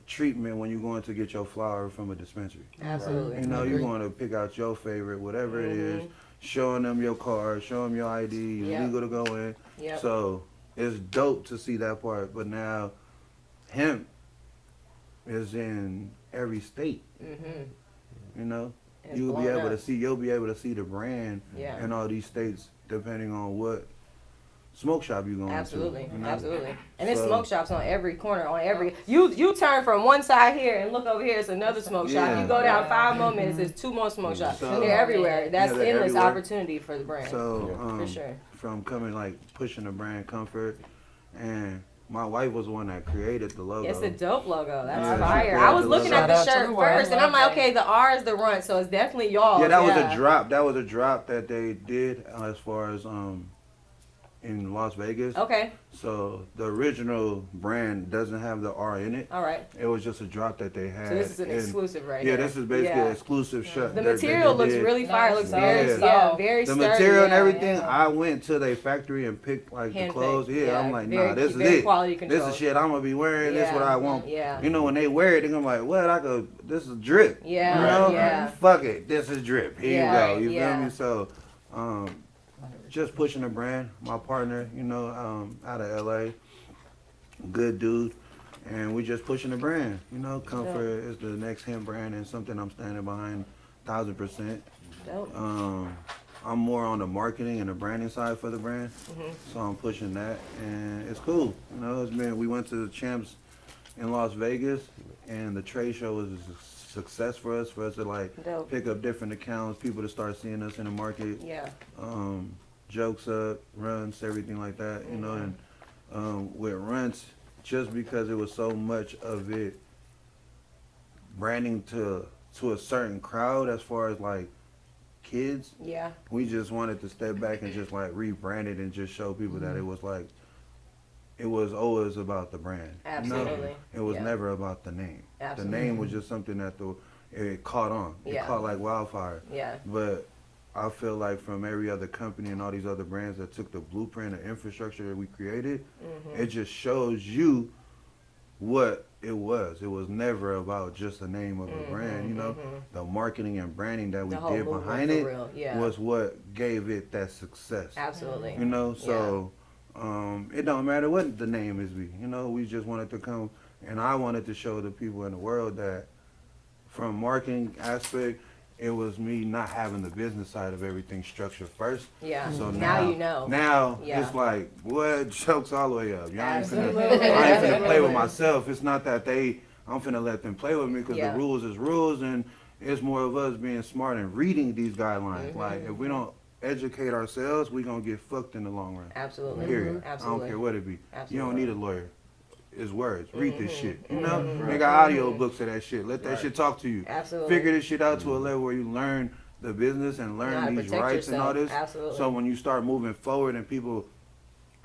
treatment when you're going to get your flower from a dispensary. Absolutely. You know, you're going to pick out your favorite, whatever it is, showing them your card, showing them your ID, you're Yep. legal to go in. Yep. So it's dope to see that part. But now hemp is in every state. You know, It's you'll be blown able up. to see the brand Yeah. in all these states depending on what smoke shop you're going Absolutely, to. You know? absolutely. And there's So- smoke shops on every corner, on every. You turn from one side here and look over here, it's another smoke shop. Yeah. You go down 5 more minutes, there's 2 more smoke shops. So- They're everywhere. That's Yeah, they're endless everywhere. opportunity for the brand. So for sure. from coming like pushing the brand Comfort, and my wife was the one that created the logo. It's a dope logo. That's Yeah, fire. she I was created looking the at the logo. Shout out shirt to the wife. first, and I'm like, okay, the R is the runt, so it's definitely y'all. Yeah, that was a drop. That was a drop that they did as far as in Las Vegas. Okay, So the original brand doesn't have the R in it. all right. It was just a drop that they had. So this is an And- exclusive right Yeah, here. this is basically Yeah. an exclusive shot. The that material they looks did. really fire. Looks Nice. very, Yeah. very The sturdy. material and yeah, everything. yeah. I went to their factory and picked like the Handpicked, clothes. Yeah, yeah, I'm like, very- nah, this is very it. quality This control. is shit I'm gonna be wearing. This is what I want. Yeah. You know, when they wear it, they're gonna be like, what? I could. This is drip. Yeah, You know? yeah. Fuck it. This is drip. Here Yeah, you go. You yeah. feel me? So, just pushing the brand. My partner, you know, out of LA, good dude, And we just pushing the brand. You know, Comfort is the next hemp brand and something I'm standing behind 1,000%. Dope. I'm more on the marketing and the branding side for the brand, so I'm pushing that, and it's cool. You know, we went to the Champs in Las Vegas, and the trade show was a success for us to like Dope. pick up different accounts, people to start seeing us in the market. Yeah. Jokes Up, RUNTZ, everything like that. You know, and with RUNTZ, just because it was so much of it branding to a certain crowd as far as like kids, Yeah. we just wanted to step back and just like rebrand it and just show people that it was like, it was always about the brand. Absolutely. You know? It was Yeah. never about the name. Absolutely. The name was just something that it caught on. It Yeah. caught like wildfire. Yeah. But I feel like from every other company and all these other brands that took the blueprint and infrastructure that we created, it just shows you what it was. It was never about just the name of a brand, you know. The marketing and branding that we The whole did movement behind for it real, yeah. was what gave it that success. Absolutely. You know, so it don't matter what the name is. You know, we just wanted to come, and I wanted to show the people in the world that from marketing aspect, it was me not having the business side of everything structured first. Yeah. So now you know. Now Yeah. it's like, what, jokes all the way up. Y'all ain't Absolutely. I ain't finna play Absolutely. with myself. It's not that I'm finna let them play with me because Yeah. the rules is rules, and it's more of us being smart and reading these guidelines. Like, if we don't educate ourselves, we gonna get fucked in the long run. Absolutely. Period. I Absolutely. don't care what it be. Absolutely. You don't need a lawyer. It's words. Read this shit. You know? They got audio books of that shit. Let that shit talk to you. Absolutely. Figure this shit out to a level where you learn the business and You know how learn to these protect rights and all yourself. this. Absolutely. So when you start moving forward and people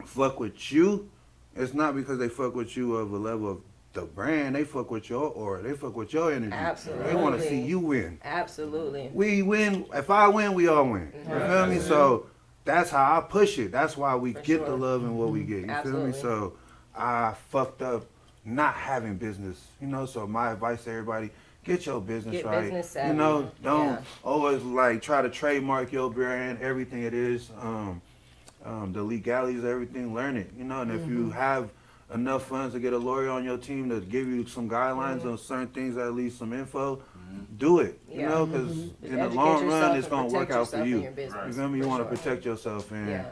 fuck with you, it's not because they fuck with you of a level of the brand. They fuck with your aura. They fuck with your energy. Absolutely. They want to see you win. Absolutely. We win. If I win, we all win. You feel me? So that's how I push it. That's why we get the love and what we get. You Absolutely. feel me? So I fucked up not having business. You know, so my advice to everybody, get your business Get right. business savvy. You know, don't Yeah. always like try to trademark your brand, everything it is. The legalities, everything, learn it. You know, and if you have enough funds to get a lawyer on your team to give you some guidelines on certain things, at least some info, do it. You Yeah. know, because in the Educate long run, yourself it's and gonna work protect out for yourself you. and your business, You feel me? You for want to sure. protect yourself, and Yeah.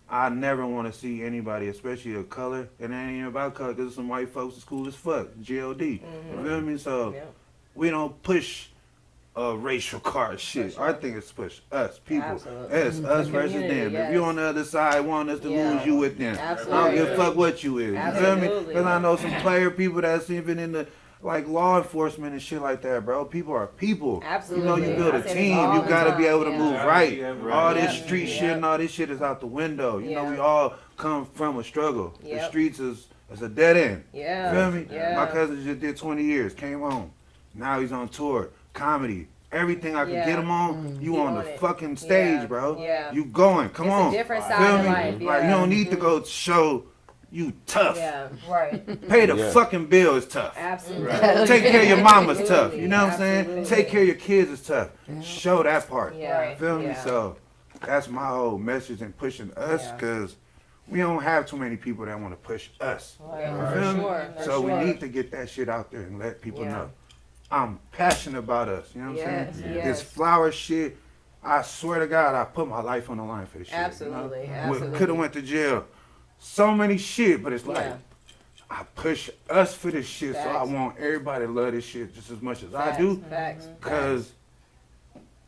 I never want to see anybody, especially of color. It ain't even about color, because some white folks is cool as fuck. GOD. You feel me? So Yeah. we don't push racial card shit. Our thing is push us, people. Absolutely. It's us The versus community, them. yes. If you on the other side want us to Yeah. lose, you with them. I Absolutely. don't give a fuck what you is. You feel me? Absolutely. Because I know some player people that's even in the like law enforcement and shit like that, bro. People are people. Absolutely. You know, you build I a say this team. all You the gotta time, be able to yeah. move Yeah. right. Yeah. All this Yeah. street shit and all this shit is out the window. You know, Yeah. we all come from a struggle. The Yep. streets is a dead end. Yeah. Feel me? Yeah. My cousin just did 20 years, came home. Now he's on tour, comedy. Everything I could Yeah. get him on, you He on on the it. fucking stage, Yeah. bro. Yeah. You going, come It's on. a different Feel side of me? life. Like, Yeah. you don't need to go show you tough. Yeah. Right. Pay the fucking bill is tough. Absolutely. Take care of your mama's tough. You know what I'm saying? Absolutely. Take care of your kids is tough. Show that part. Yeah. Feel me? Yeah. So that's my whole message in pushing us, Yeah. because we don't have too many people that want to push us. Yeah, Feel for me? sure. For So we sure. need to get that shit out there and let people Yeah. know. I'm passionate about us. You know what Yes, I'm saying? yes. This flower shit, I swear to God, I put my life on the line for this shit. Absolutely, You know? absolutely. Could have went to jail. So many shit, but it's like, Yeah. I push us for this shit, so I Facts. want everybody to love this shit just as much as I Facts, do. Facts. Because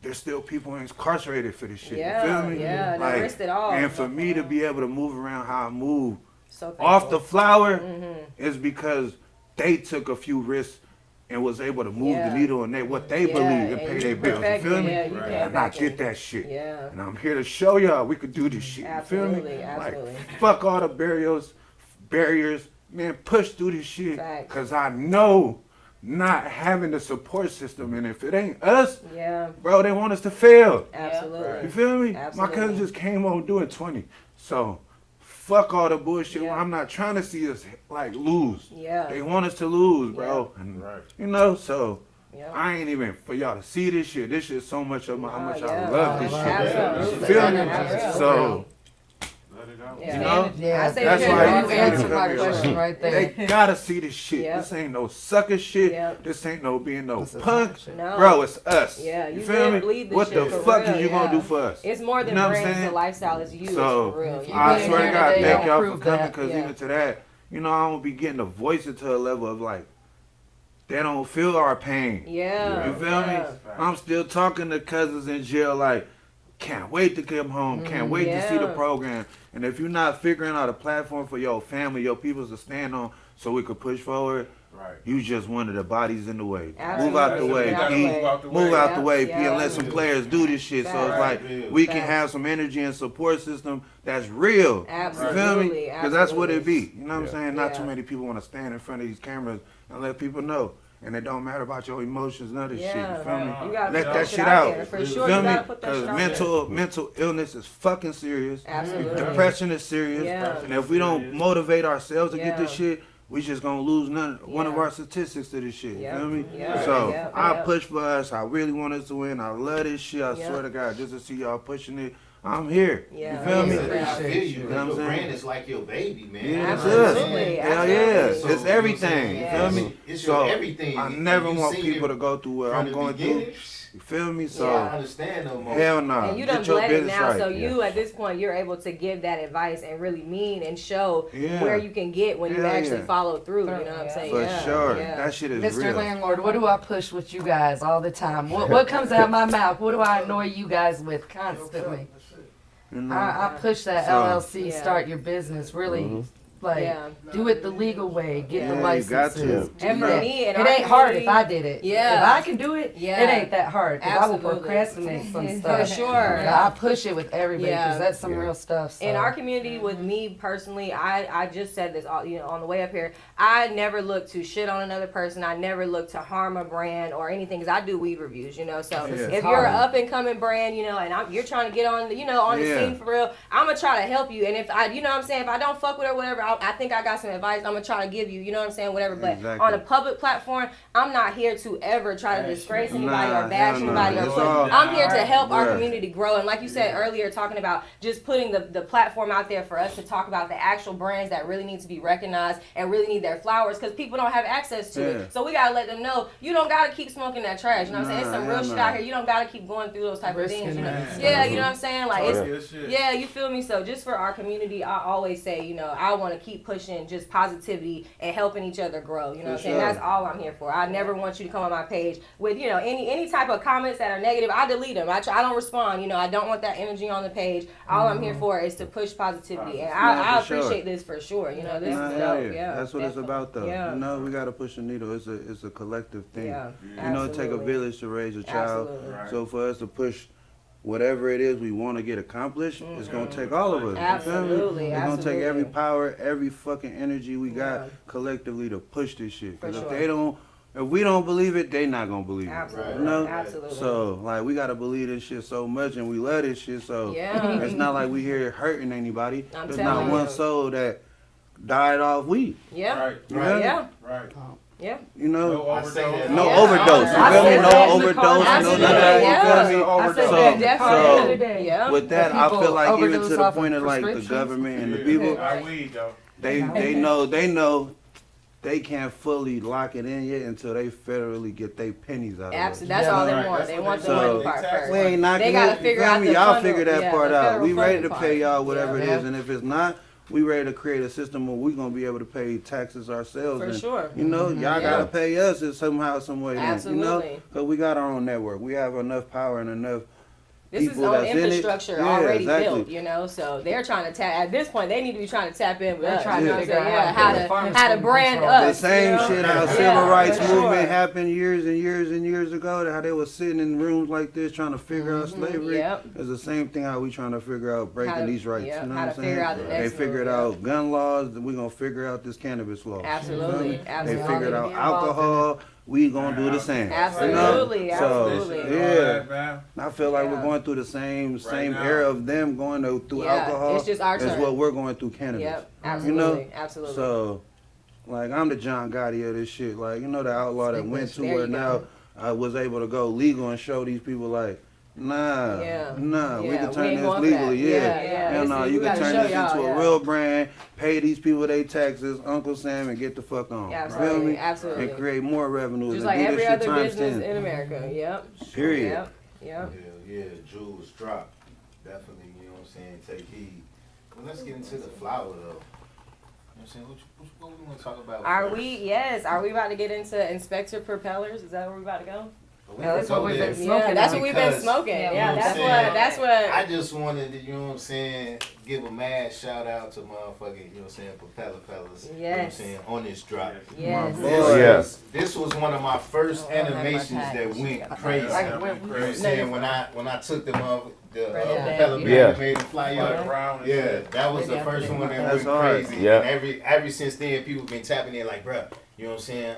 there's still people incarcerated for this shit. Yeah, You feel me? yeah, they risked it all. And for me to be able to move around how I move So off the thankful. flower Mm-hmm. is because they took a few risks and was able to move Yeah. the needle and what they Yeah, believe and and pay you their bills. You perfected feel it, me? yeah, you came And I back get and- that shit. Yeah. And I'm here to show y'all we could do this shit. You feel me? Absolutely, absolutely. Like, fuck all the barriers. Man, push through this shit. Facts. Because I know not having the support system, and if it ain't us, Yeah. bro, they want us to fail. Absolutely. You feel me? Absolutely. My cousin just came on doing 20. So, fuck all the bullshit. Yeah. I'm not trying to see us, like, lose. Yeah. They want us to lose, bro. And, you know, so Yeah. I ain't even for y'all to see this shit. This shit so much of how much I yeah. love this Absolutely. shit. You feel me? Absolutely. So, Let it out. Yeah. You know? Yeah, I say That's pure why you awareness. answered my question right there. They gotta see this shit. Yep. This ain't no sucker shit. Yep. This ain't no being no This is punk. shit. No. Bro, it's us. Yeah, you you feel live, me? bleed this What the shit for fuck real, is you yeah. gonna do for us? It's more than You know what I'm brands. saying? The lifestyle is you. So, It's for real. you I been swear to here God, today, thank I'll y'all for prove coming, that. because Yeah. even to that, you know, I'm gonna be getting a voice into a level of like, they don't feel our pain. Yeah. You feel yeah. me? I'm still talking to cousins in jail like, can't wait to come home, can't wait to see the Yeah. program. And if you're not figuring out a platform for your family, your peoples to stand on so we could push forward, Right. you just one of the bodies in the way. Absolutely. Move out the way, Get out the P. way. Move out the Yeah, way, P, yeah. and let some players do this shit. So it's Facts. like we can Facts. have some energy and support system that's real. Absolutely. You feel me? Because that's what it absolutely. be. You know what I'm saying? Not Yeah. too many people want to stand in front of these cameras and let people know. And it don't matter about your emotions, none of this shit. Yeah, You feel me? You gotta Let put that shit shit out. there. For You sure, feel you me? gotta put that shit out there. Mental illness is fucking serious. Absolutely. Depression is serious. Yeah. And if we don't motivate ourselves to get this Yeah. shit, we just gonna lose one of Yeah. our statistics to this shit. Yeah. You feel me? Yeah. So Yeah. I Yeah. push for us. I really want us to win. I love this shit. I Yeah. swear to God, just to see y'all pushing it, I'm here. Yeah. You feel me? I feel you. You know what I'm Your saying? brand is like your baby, man. Yeah, that's Absolutely. us. Hell yeah. Absolutely. It's everything. You Yeah. feel me? It's So your everything. I never You want seen people it to go through what from I'm the going beginning. through. You feel me? So I don't understand no more. hell no. And you done Get your bled it business now, right. so you at this point you're able to give that advice and really mean and show Yeah. where you can get when you Hell actually yeah. follow through. You know what I'm saying? For yeah. sure. Yeah. That shit is Mr. real. Landlord, what do I push with you guys all the time? What comes out my mouth? What do I annoy you guys with constantly? You know? I push that So- LLC, Yeah. start your business, really, like, Yeah. do it the legal way, get the Yeah, you got licenses. to. And do for that. me, in it our ain't hard if community- I did it. Yeah. If I can do it, Yeah. it ain't that hard. Because I will Absolutely. procrastinate some For stuff. sure. But I push it with everybody because Yeah. that's some real stuff. So. In our community, with me personally, I just said this all on the way up here. I never look to shit on another person. I never look to harm a brand or anything because I do weed reviews, So Yeah. if you're an up and coming brand, and you're trying to get on, on the Yeah. scene for real, I'm gonna try to help you. And if I, what I'm saying, if I don't fuck with her, whatever, I think I got some advice. I'm gonna try to give you, what I'm saying, whatever. But Exactly. on a public platform, I'm not here to ever try to disgrace anybody Nah, or bash hell no. anybody or It's put. all- I'm here to help our Bruh. community grow. And like you said earlier, talking about just putting the platform out there for us to talk about the actual brands that really need to be recognized and really need their flowers because people don't have access to Yeah. it. So we gotta let them know you don't gotta keep smoking that trash. You know what I'm saying? It's some Nah, real hell shit no. out here. You don't gotta keep going through those type of Risking things. it. Yeah, you know what I'm saying? Like it's Good shit. yeah, you feel me? So just for our community, I always say, I want to keep pushing just positivity and helping each other grow. You know what I'm saying? sure. That's all I'm here for. I never want you to come on my page with, any type of comments that are negative. I delete them. I don't respond. I don't want that energy on the page. All I'm here for is to push positivity. And I for sure. appreciate this for sure. This Nah, is hell dope. Yeah. That's what it's definitely. about, though. Yeah. We gotta push the needle. It's a collective thing. Yeah. It take a Absolutely. village to raise a child. Absolutely. Right. So for us to push whatever it is we want to get accomplished, it's gonna take all of us. You feel me? Absolutely. It's gonna take every Absolutely. power, every fucking energy we got Yeah. collectively to push this shit. For Because sure. if we don't believe it, they not gonna believe it. Absolutely. You know? Absolutely. So like we gotta believe this shit so much, and we love this shit. So Yeah. it's not like we here hurting anybody. I'm There's telling not one you. soul that died off weed. Yeah. Right. Right. Yeah. Right. Yeah. You know. No I say overdose. that. No Yeah. overdose. You I feel me? said No that in the overdose. car. No none of Absolutely. that. Yeah. You feel me? I said So- that in the car the so- other day. Yeah. With that, The I feel people like even overdose to the off point of of like the prescriptions. government and the Yeah. people, I weed though. they know they can't fully lock it in yet until they federally get their pennies out of it. Absolutely. That's Yeah. all they Right. want. That's They what want they the say. money part Exactly. first. We ain't knocking They gotta it. figure You feel out me? the Y'all funnel- figure that yeah, part the out. federal We ready to funding pay y'all part. whatever Yeah. it is, and if it's not, we ready to create a system where we gonna be able to pay taxes ourselves. For and, sure. You know, y'all Yeah. gotta pay us in somehow, some way. Then, you know, Absolutely. because we got our own network. We have enough power and enough. This is people on that's in it. infrastructure Yeah, already exactly. built, so they're trying to tap. At this point, they need to be trying to tap in with They're us. trying you to know what I'm figure saying? out Yeah, how to how get farmers to to brand control. The us. same you know? shit how Yeah, civil rights for movement sure. happened years and years and years ago. How they was sitting in rooms like this trying to figure out slavery. Yep. It's the same thing how we trying to figure out breaking How to- these rights. yep, You know how what to I'm saying? figure out the They next figured move, out gun laws. We gonna figure out this cannabis law. Absolutely, They absolutely. figured out Be involved in alcohol. We gonna do the same. Absolutely, You know? absolutely. So All yeah, that, man. I feel like Yeah. we're going through the same now. era of them going through Yeah, alcohol. it's just our as turn. what we're going through cannabis. Yep, You absolutely, know? absolutely. So, like, I'm the John Gotti of this shit. Like, the outlaw that Speak went that to shit. where There you now I was able to go legal and show these people, like, Nah, we Yeah, can we turn ain't this going for that. legally, Yeah. No, you We can gotta turn show this y'all, into a real brand, pay these people their taxes, Uncle Sam, and get the fuck on. Yeah, You feel absolutely, me? absolutely. And create more revenue. Just and like do every this shit other times business 10. in America. Yep. Period. Yep. Yeah, jewels drop. Definitely, you know what I'm saying, take heed. Well, let's get into the flower, though. You know what I'm saying? What we want to talk about Are first? we about to get into Inspector Propellers? Is that where we about to go? Yeah, that's what we've been smoking. Yeah, that's what we've been Because, smoking. you know Yeah, what I'm saying? that's what. I just wanted to, you know what I'm saying, give a mad shout out to motherfucking, you know what I'm saying, Propeller Fellas. You know what I'm Yes. saying, on this drop. Yes. This was one of my first animations that went crazy. Yeah, You know went what I'm saying? When I took the Yeah. Propeller Yeah. made it fly up. Around Yeah, that was the first one that That's went hard. crazy. Yeah. And ever since then, people been tapping in like, bruh, you know what I'm saying?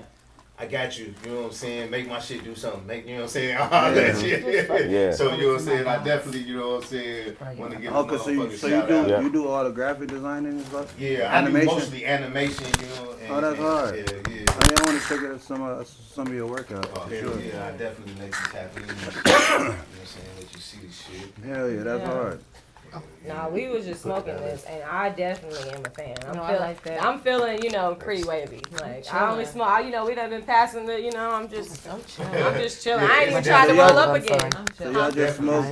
I got you. You know what I'm saying? Make my shit do something. Make, you know what I'm saying? All that shit. Yeah. So, you know what I'm saying? I definitely, you know what I'm saying, want to give a Okay, motherfucking so shout you out. do Yeah. you do all the graphic designing and stuff? Yeah, I do Animation? mostly animation, you know. And, Oh, that's hard. Yeah. I mean, I want to check out some of your workout. Oh, For hell sure. yeah, I definitely let you tap in. You know what I'm saying? Let you see the shit. Hell yeah, that's Yeah. hard. Nah, we was just smoking this, and I definitely am a fan. No, I like that. I'm feeling, you know, pretty wavy. Like I only smoke, we done been passing the, you know, I'm just chilling. I ain't even trying to Yeah, roll up I'm again. sorry. So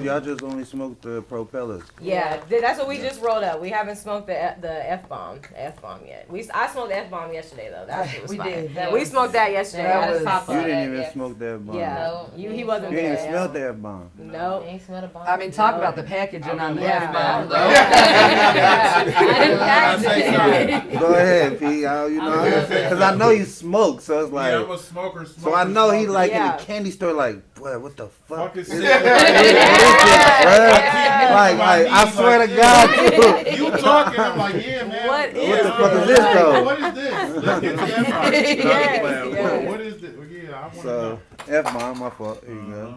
y'all just only smoked the propellers. Yeah, that's what we just rolled up. We haven't smoked the F bomb yet. I smoked the F bomb yesterday though. That's what was We fire. did. We smoked that yesterday. That That was was- pop You up. didn't even smoke that bomb. Yeah, he wasn't You didn't there. smell that bomb. No. Ain't smell the bomb. I mean, talk about the packaging on the Yeah. Go ahead, P. You know, because I know you smoke, so it's like. Yeah, I'm a smoker. So I know he like in Yeah. the candy store, like, boy, what the fuck? Fucking is sick. this, bruh? Like, I swear to God, too. You talking? I'm like, yeah, man. What What the fuck is this, though? What is this? Let's get to that part. Yes. What is this? Yeah, I want to So, know. F-bomb, my fault. Here you Uh-huh. go.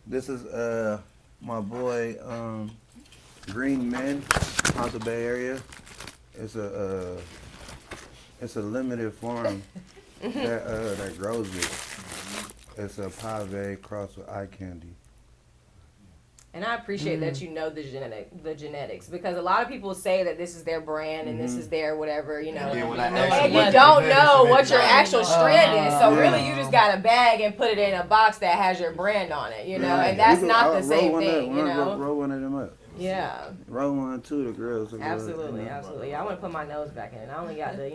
This is my boy Green Men out the Bay Area. It's a limited farm that grows it. It's a pave crossed with eye candy. And I appreciate that you know the genetics, because a lot of people say that this is their brand and this is their whatever, you know. Yeah, when I And asked you what don't genetics know and what your everything, actual strand is, so Yeah. really you just got a bag and put it in a box that has your brand on it, you know, and that's You not can- the roll same one thing, up, you roll- know. Roll one of them up. Yeah, Roll one, two, the girls. absolutely. I want to put my nose back in. I only got to,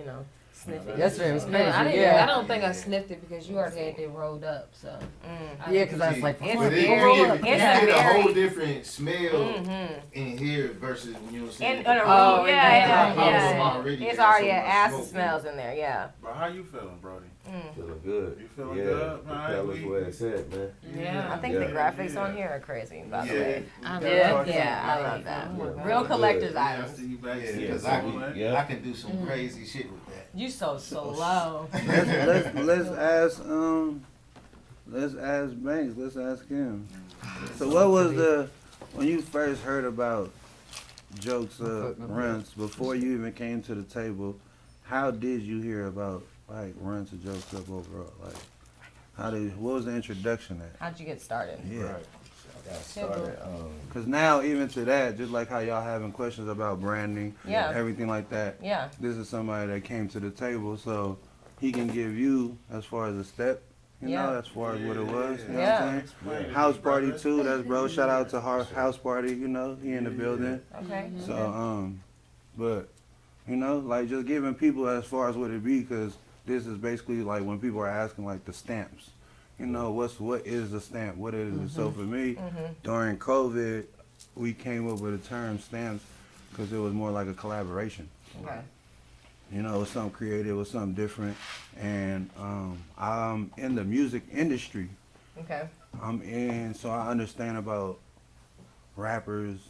sniff it. Yesterday was No, crazy. I didn't. Yeah. I don't think I sniffed it because you already had it rolled up. So Yeah, because I was like, It's But a it very- you it's get a a whole very- different smell in here versus, you know what I'm saying? In a room, Oh, yeah. already It's there, already so an much acid smoke. smells in there, yeah. Bro, how you feeling, Brody? Feeling good. You feeling Yeah, good, man? Propeller's where it's at, man. yeah, I think the graphics on here are crazy, by the Yeah. way. I love Yeah, that. yeah, I love that. Yeah. Real collector's Yeah, I items. see you back. Yeah, See because you I soon, man. can, I can do some crazy shit with that. You so slow. Let's ask Banks. Let's ask him. So what was when you first heard about Jokes Up, RUNTZ, before you even came to the table? How did you hear about like RUNTZ and Jokes Up overall? Like, what was the introduction at? How'd you get started? Yeah. I got started. Cause now even to that, just like how y'all having questions about branding, Yeah. everything like that. Yeah. This is somebody that came to the table, so he can give you as far as a step. You know, as far as what it was. You know what I'm saying? House party too. That's bro. Shout out to House Party. You know, he in the building. Okay. So but you know, like just giving people as far as what it be, because this is basically like when people are asking like the stamps. You know, what is a stamp? What is it? So for me, during COVID, we came up with the term stamps because it was more like a collaboration. Okay. You know, it was something creative, it was something different. And I'm in the music industry. Okay. So I understand about rappers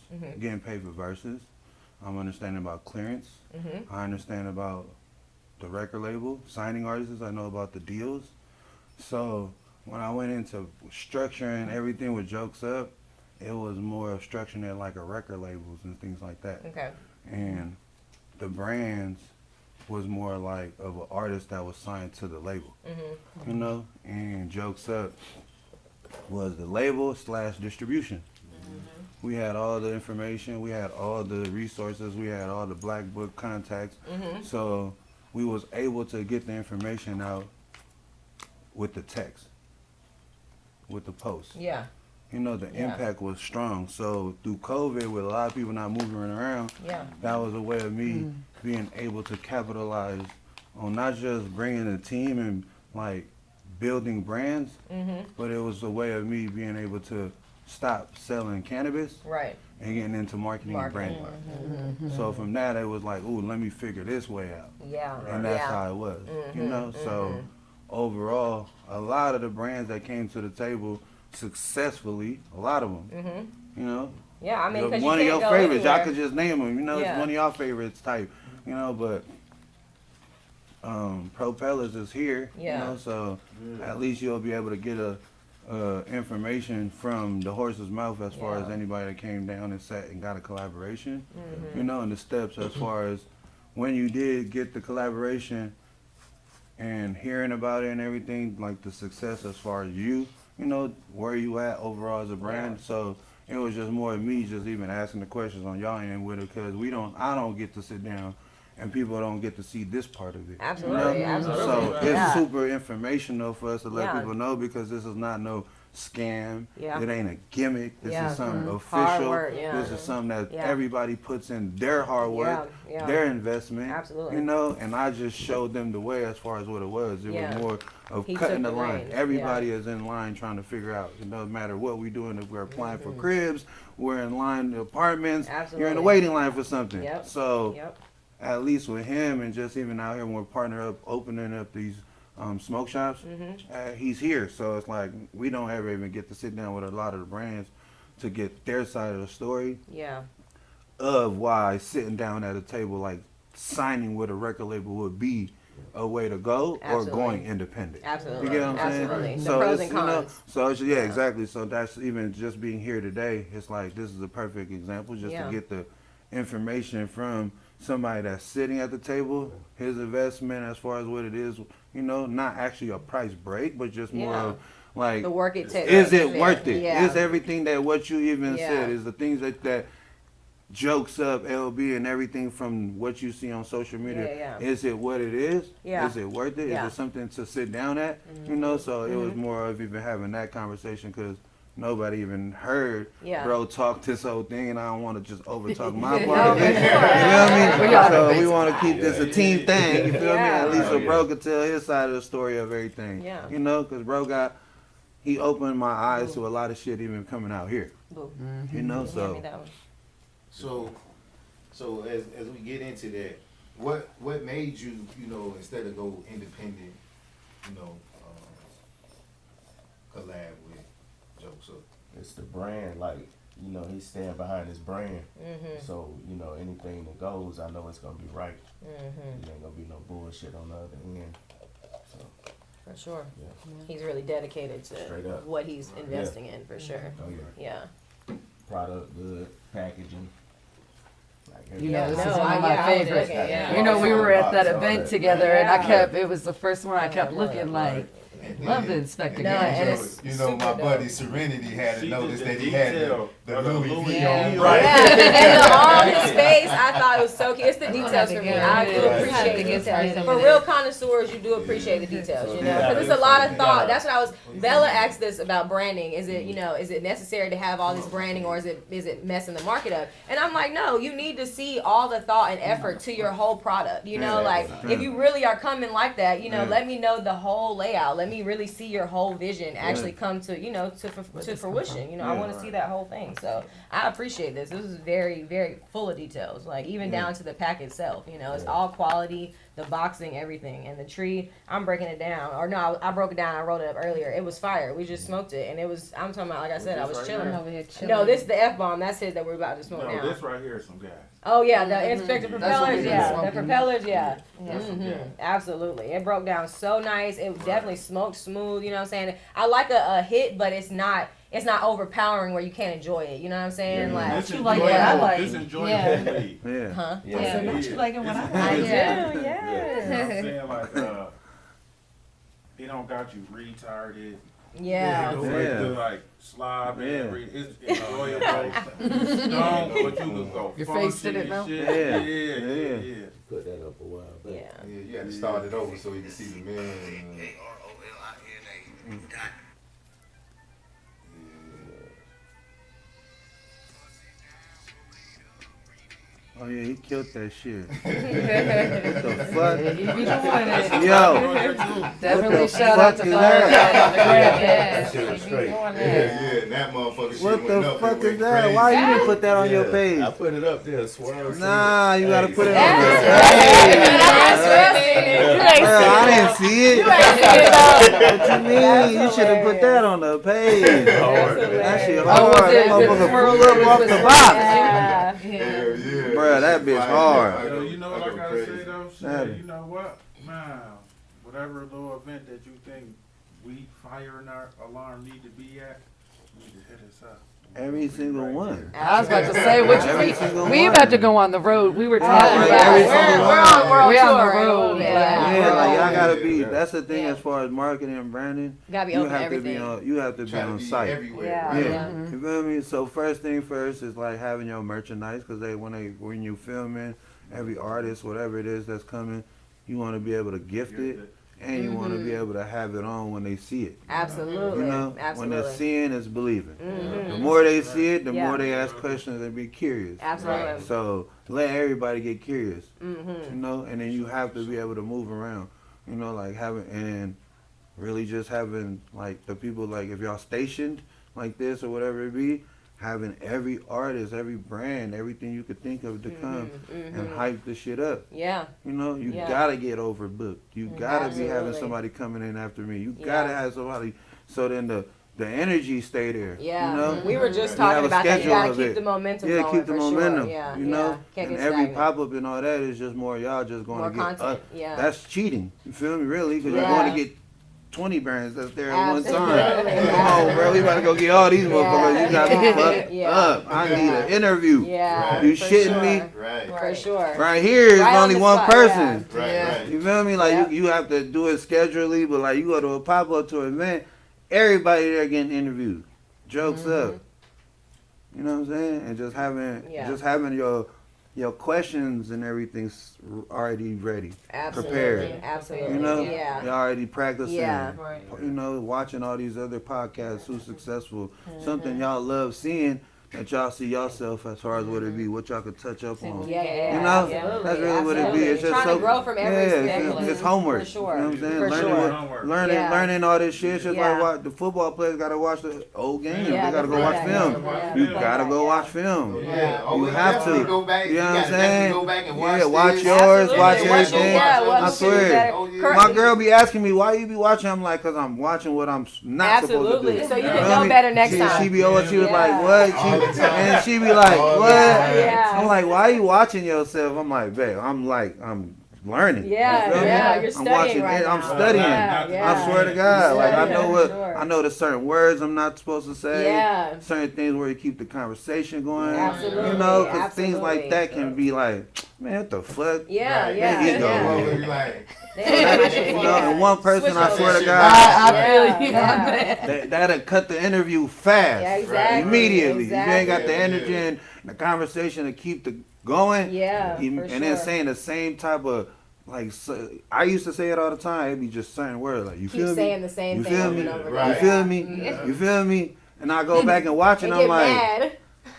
getting paid for verses. I'm understanding about clearance. I understand about the record label, signing artists. I know about the deals. So when I went into structuring everything with Jokes Up, it was more of structuring it like a record labels and things like that. Okay. And the brands was more like of an artist that was signed to the label, you know. And Jokes Up was the label / distribution. We had all the information, we had all the resources, we had all the black book contacts. So we was able to get the information out with the text, with the post. Yeah. You know, the impact was strong. So through COVID, with a lot of people not moving around, that was a way of me being able to capitalize on not just bringing a team and like building brands, but it was a way of me being able to stop selling cannabis and getting into marketing and branding. So from that, it was like, ooh, let me figure this way out. And that's how it was, you know? So overall, a lot of the brands that came to the table successfully, a lot of them, you know? Yeah, I mean, because one of your favorites, anywhere. y'all could just name them, you know? It's one of y'all favorites type, you know? But Propellers is here, you know? So at least you'll be able to get information from the horse's mouth as far as anybody that came down and sat and got a collaboration, you know, and the steps as far as when you did get the collaboration and hearing about it and everything, like the success as far as you know, where you at overall as a brand. So it was just more of me just even asking the questions on y'all end with it, because I don't get to sit down and people don't get to see this part of it. Absolutely, you know? absolutely. So it's super informational for us to let people know, because this is not no scam. It ain't a gimmick. This is something official. This is something that everybody puts in their hard work, their investment. Absolutely. You know, and I just showed them the way as far as what it was. It was more of cutting the line. Everybody is in line trying to figure out. It doesn't matter what we're doing. If we're applying for cribs, we're in line to apartments. You're in the waiting line for something. So at least with him, and just even out here when we're partnering up, opening up these smoke shops, he's here. So it's like we don't ever even get to sit down with a lot of the brands to get their side of the story of why sitting down at a table like signing with a record label would be a way to go, or going independent. You get what I'm saying? Absolutely. So the pros it's, and cons. you know, so it's, exactly. So that's even just being here today. It's like this is a perfect example just to get the information from somebody that's sitting at the table, his investment as far as what it is, you know, not actually a price break, but just more of like the work it takes. Is it worth it? Is everything that what you even said, is the things that Jokes Up, LB, and everything from what you see on social media, is it what it is? Is it worth it? Is it something to sit down at? You know, so it was more of even having that conversation, because nobody even heard bro talk this whole thing, and I don't want to just over talk my part of it. You know what I mean? So we want to keep this a team thing. You feel me? At least so bro could tell his side of the story of everything. You know, because bro he opened my eyes to a lot of shit even coming out here. You know, so. So as we get into that, what made you, you know, instead of go independent, you know, collab with Jokes Up? It's the brand, like, you know, he's standing behind his brand. So, you know, anything that goes, I know it's gonna be right. There ain't gonna be no bullshit on the other end. So for sure. He's really dedicated to what he's investing in, for sure. Product, good, packaging. Like, you know, this is one of my favorites. You know, we were at that event together, and it was the first one I kept looking like. Love the Inspector Gadget. You know, my buddy Serenity had to notice that he had the Louis V on. Right. And the on his face, I thought it was so cute. It's the details for me. I do appreciate the details. For real connoisseurs, you do appreciate the details, you know, because it's a lot of thought. That's what Bella asked us about branding. Is it, you know, is it necessary to have all this branding, or is it messing the market up? And I'm like, no, you need to see all the thought and effort to your whole product. You know, like if you really are coming like that, you know, let me know the whole layout. Let me really see your whole vision actually come to, you know, to fruition. You know, I want to see that whole thing. So I appreciate this. This is very, very full of details, like even down to the pack itself. You know, it's all quality, the boxing, everything. And the tree, I'm breaking it down. Or no, I broke it down. I wrote it up earlier. It was fire. We just smoked it, and it was. I'm talking about, like I said, I was chilling. No, this is the F-bomb. That's his that we're about to smoke now. No, this right here is some gas. Oh yeah, the Inspector Propellers, the propellers, absolutely. It broke down so nice. It definitely smoked smooth. You know what I'm saying? I like a hit, but it's not overpowering where you can't enjoy it. You know what I'm saying? This you like what I like. This enjoyable weed. Huh? So don't you like it when I I like do. it? I'm saying, like, he don't got you retarded. Yeah. It's like slob and it's enjoyable. Strong, but you can go Your funky face did it and now? shit. Yeah. Put that up a while back. Yeah. Yeah, you had to start it over so you can see the man. Oh yeah, he killed that shit. What the fuck? He be doing it. Yo, Definitely the shout out fuck to is Fire that? Cat on the gram. Yeah, Shit was he be straight. doing that. Yeah, and that motherfucker shit what went the up, it fuck went is that? crazy. Why you didn't put that on your page? I put it up there, swirl. Nah, you gotta put it on That's there. Bro, I didn't see it. What you mean? You should have put that on the page. That shit hard. Oh, was That it motherfucker swirl flew up off with the the box. Yeah. Hell yeah. Bruh, that bitch hard. Yo, you know what I go gotta crazy. say though? Yeah. Shit, you know what? Man, whatever little event that you think we fire and our alarm need to be at, you need to hit us up. Every single one. I was about to say, what Every you single we one. about to go on the road. We were talking Like, about every it. single We're on world We on the tour. road, Yeah. Yeah, like y'all gotta be. Yeah. That's the thing Yeah. as far as marketing and branding. Gotta be You open to have to be everything. on. You have to be Trying on to be site. everywhere. Yeah. right? Yeah, you feel me? So first thing first is like having your merchandise, because when you filming, every artist, whatever it is that's coming, you want to be able to gift it, and you want to be able to have it on when they see it. Absolutely. You know, when Absolutely. they're seeing, it's believing. Mhm. The more they see it, the Yeah. more they ask questions and be curious. Absolutely. So let everybody get curious, Mhm. you know, and then you have to be able to move around, you know, like having and really just having like the people, like if y'all stationed like this or whatever it be, having every artist, every brand, everything you could think of to come and hype the shit up. Yeah. You know, you Yeah. gotta get overbooked. You gotta be having Absolutely. somebody coming in after me. You Yeah. gotta have somebody, so then the energy stay there. Yeah. You know? We were just You have talking a about that. You schedule gotta of keep it. the momentum Yeah, going keep the for momentum. sure. Yeah. You yeah. know, Can't and get every stagnant. pop up and all that is just more y'all just going More to get content. Yeah. That's cheating. You feel me? Really? Because Yeah. you're going to get 20 brands that's there at one time. Absolutely. Come on, bro. We about to go get all these motherfuckers. You got me Yeah. fucked Yeah. up. I need an interview. Yeah. You for shitting sure. me? Right. For sure. Right here is Right on only the one spot, person. Right. You feel me? Like Yep. you have to do it schedulely, but like you go to a pop up to an event, everybody there getting interviewed. Jokes up. You know what I'm saying? And just having your questions and everything's already ready. Absolutely. Prepared. Absolutely. You know? Yeah. You're already practicing. Yeah. Right. You know, watching all these other podcasts who's successful. Something y'all love seeing that y'all see yourself as far as what it be, what y'all could touch up on. Yeah, yeah, You know, absolutely, that's really what it be. absolutely. It's just Trying so to grow from every experience. it's homework. For sure. You know what I'm saying? For learning, sure. learning all this shit. It's just Yeah. like what the football players gotta watch the old games. Yeah, they gotta go the watch playback, film. yeah, You the gotta playback, go yeah. watch film. Yeah. Oh, You we have definitely to. go back. You know what I'm gotta saying? definitely go back and watch Watch this. yours, Absolutely. watch What everything. should- yeah, what I should be swear. better. Oh, yeah. Correct. My girl be asking me, why you be watching? I'm like, cause I'm watching what I'm not supposed to Absolutely. do. So you know can what know I mean? better next she, time. She be always, she was Yeah. like, what? All the time. And she be like, All the what? time. Yeah. I'm like, why you watching yourself? I'm like, babe, I'm learning. Yeah, You feel me? yeah, you're I'm studying watching right it. I'm now. studying. Yeah, yeah. I swear to God, like I studying, know what for sure. I know. There's certain words I'm not supposed to say. Yeah. Certain things where you keep the conversation going. Absolutely, You know, because things absolutely. like that can be like, man, what the fuck? Yeah, Right. yeah, There you go. yeah. Well, we like, You know, and one person, Switch I over. swear to I God, feel you Yeah. on that. that'll cut the interview fast. Yeah, exactly. Immediately. Exactly. If you ain't got the Yeah, energy yeah. and the conversation to keep the going, Yeah, and for then sure. saying the same type of, like, I used to say it all the time. It'd be just certain words like, you Keep feel me? saying the same You thing feel over me? and over Right. You again. feel me? You feel me? And I go back and watch it, And I'm get like, mad.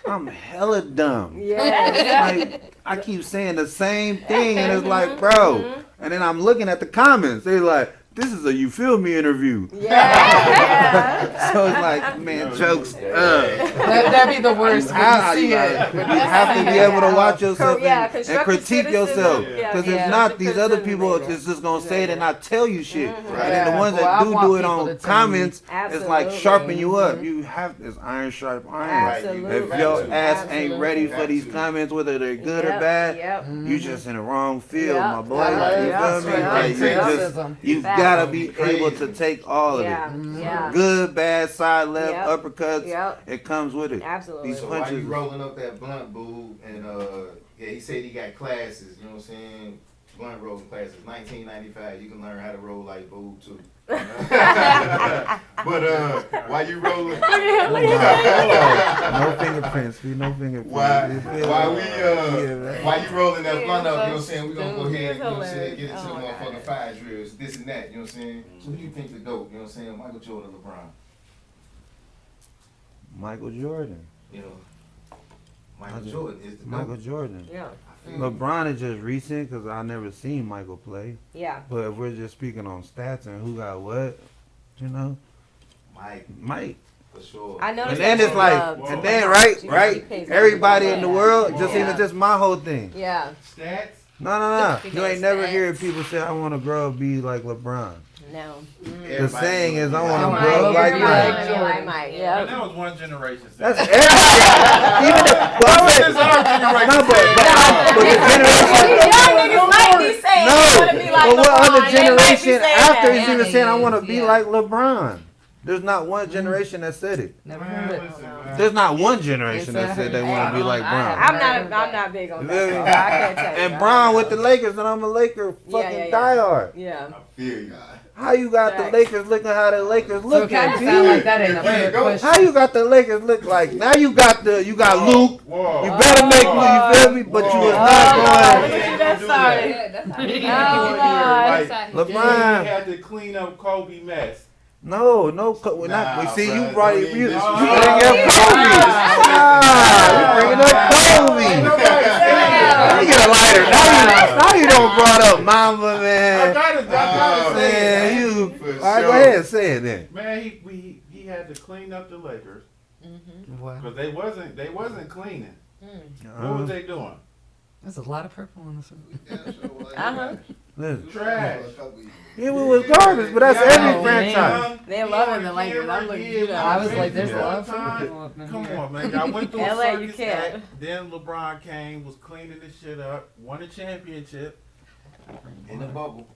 I'm hella dumb. Yeah. Like, I keep saying the same thing, and it's like, bro. And then I'm looking at the comments. They're like, this is a you feel me interview. Yeah. So it's like, man, jokes up. That'd be the worst when you see it. You have to be able to watch yourself Yeah, and constructive critique criticism. yourself. Yeah, Because yeah. if not, these other Criticism people later. is just going to say it and not tell you shit. And then Yeah. the ones Well, I that do want do it people on to tell comments, it's Absolutely. like sharpen you up. You have, it's iron sharp iron. Absolutely. If your ass ain't Absolutely. ready for these comments, whether they're good or Yep, bad, Yep. you just in the wrong field, Yep. my boy. Yep. You Yep. feel me? Yep. Like, Racism. you Facts. gotta be able to take all of Yeah. it. Yeah. Good, bad, side, left, Yep. uppercuts. Yep. It comes with it. Absolutely. These so why you punches. rolling up that blunt, boo? And yeah, he said he got classes. You know what I'm saying? blunt rolling classes, $19.95. You can learn how to roll like Boob too. But while you rolling, no fingerprints, no fingerprints. while you rolling that blunt up, you know what I'm saying? We gonna go ahead, you know what I'm saying, get into the motherfucking fire drills, this and that, you know what I'm saying? So who do you think the GOAT, you know what I'm saying? Michael Jordan, LeBron. Michael Jordan. You know, Michael Jordan is the GOAT. Michael Jordan. Yeah. LeBron is just recent because I never seen Michael play. Yeah. But if we're just speaking on stats and who got what, you know, Mike. For sure. I know. And then it's like, and then right, everybody in the world, just even just my whole thing. Yeah. Stats? No. You ain't never hear people say, I want to grow up be like LeBron. No. The saying is, I want to grow up like Mike. Yeah. And that was one generation. That's everything. Even the, but the generation. But what other generation after he's even saying, I want to be like LeBron? There's not one generation that said it. There's not one generation that said they want to be like Bron. I'm not big on that. I can't tell you. And Bron with the Lakers, and I'm a Laker fucking diehard. Yeah. I feel you. How you got the Lakers looking how the Lakers So look it kind at of sound like that ain't a fair question. How you got the Lakers look like? Now you got Luke. You better make Luke, you feel me? But you was not going. LeBron had to clean up Kobe mess. No, we're not. We see you brought you bringing up Kobe. You bringing up Kobe. Let me get a lighter. Now you don't brought up Mamba, man. I got Man, you. All right, go ahead, say it then. Man, he had to clean up the Lakers because they wasn't cleaning. What was they doing? There's a lot of purple on this one. Listen. Trash. Yeah, we was garbage, but that's every franchise. They loving the Lakers. I'm looking. I was like, there's a lot of purple up in Come here. on, man. I went through a LA, you circus can't. act. Then LeBron came, was cleaning this shit up, won a championship In the bubble.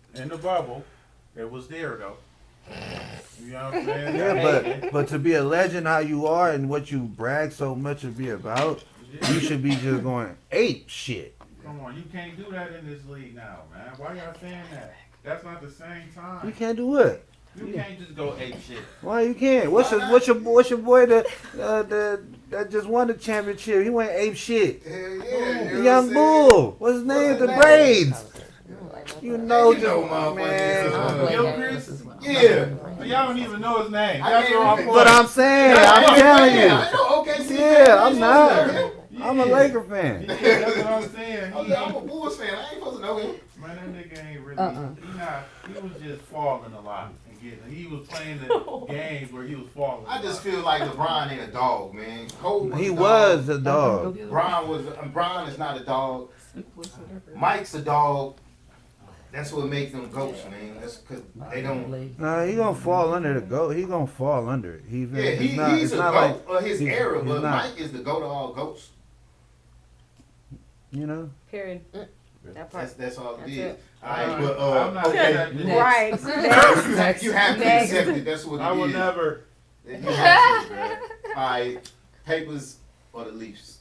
It was there though. You know what I'm saying? Yeah, but to be a legend how you are and what you brag so much to be about, you should be just going ape shit. Come on, you can't do that in this league now, man. Why y'all saying that? That's not the same time. You can't do what? You can't just go ape shit. Why you can't? What's your boy that just won the championship? He went ape shit. The young bull. What's his name? The braids. You know, man. Chris? Yeah. Y'all don't even know his name. That's what I'm But I'm saying, I'm telling you. Yeah, I'm not. Yeah. I'm a Laker fan. Yeah, that's what I'm saying. I'm a Bulls fan. I ain't supposed to know him. Man, that nigga ain't really. He was just falling a lot. He was playing the games where he was falling. I just feel like LeBron ain't a dog, man. Kobe He was a dog. Bron is not a dog. Mike's a dog. That's what makes them goats, man. That's because they don't. Nah, he gonna fall under the goat. He gonna fall under it. He's a goat of his era, but Mike is the goat of all goats. You know. Period. That's all it is. All right, but I'm not right. Next. You have to accept it. That's what it is. I will never. You have to, bro. All right, Papers or the Leafs?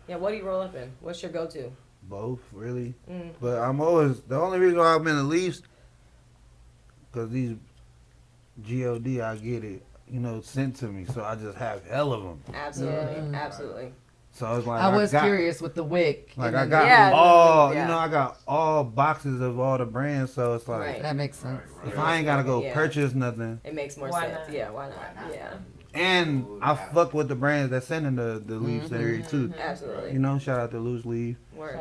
Yeah, what do you roll up in? What's your go-to? Both, really. But I'm always, the only reason why I'm in the Leafs, because these GOD, I get it, sent to me. So I just have hell of them. Absolutely. Absolutely. So it's like I was curious with the wick. Like I got I got all boxes of all the brands. So it's like that makes sense. If I ain't gotta go purchase nothing, it makes more sense. Yeah, why not? Yeah. And I fuck with the brands that send in the leaves area too. Absolutely. Shout out to Loose Leaf,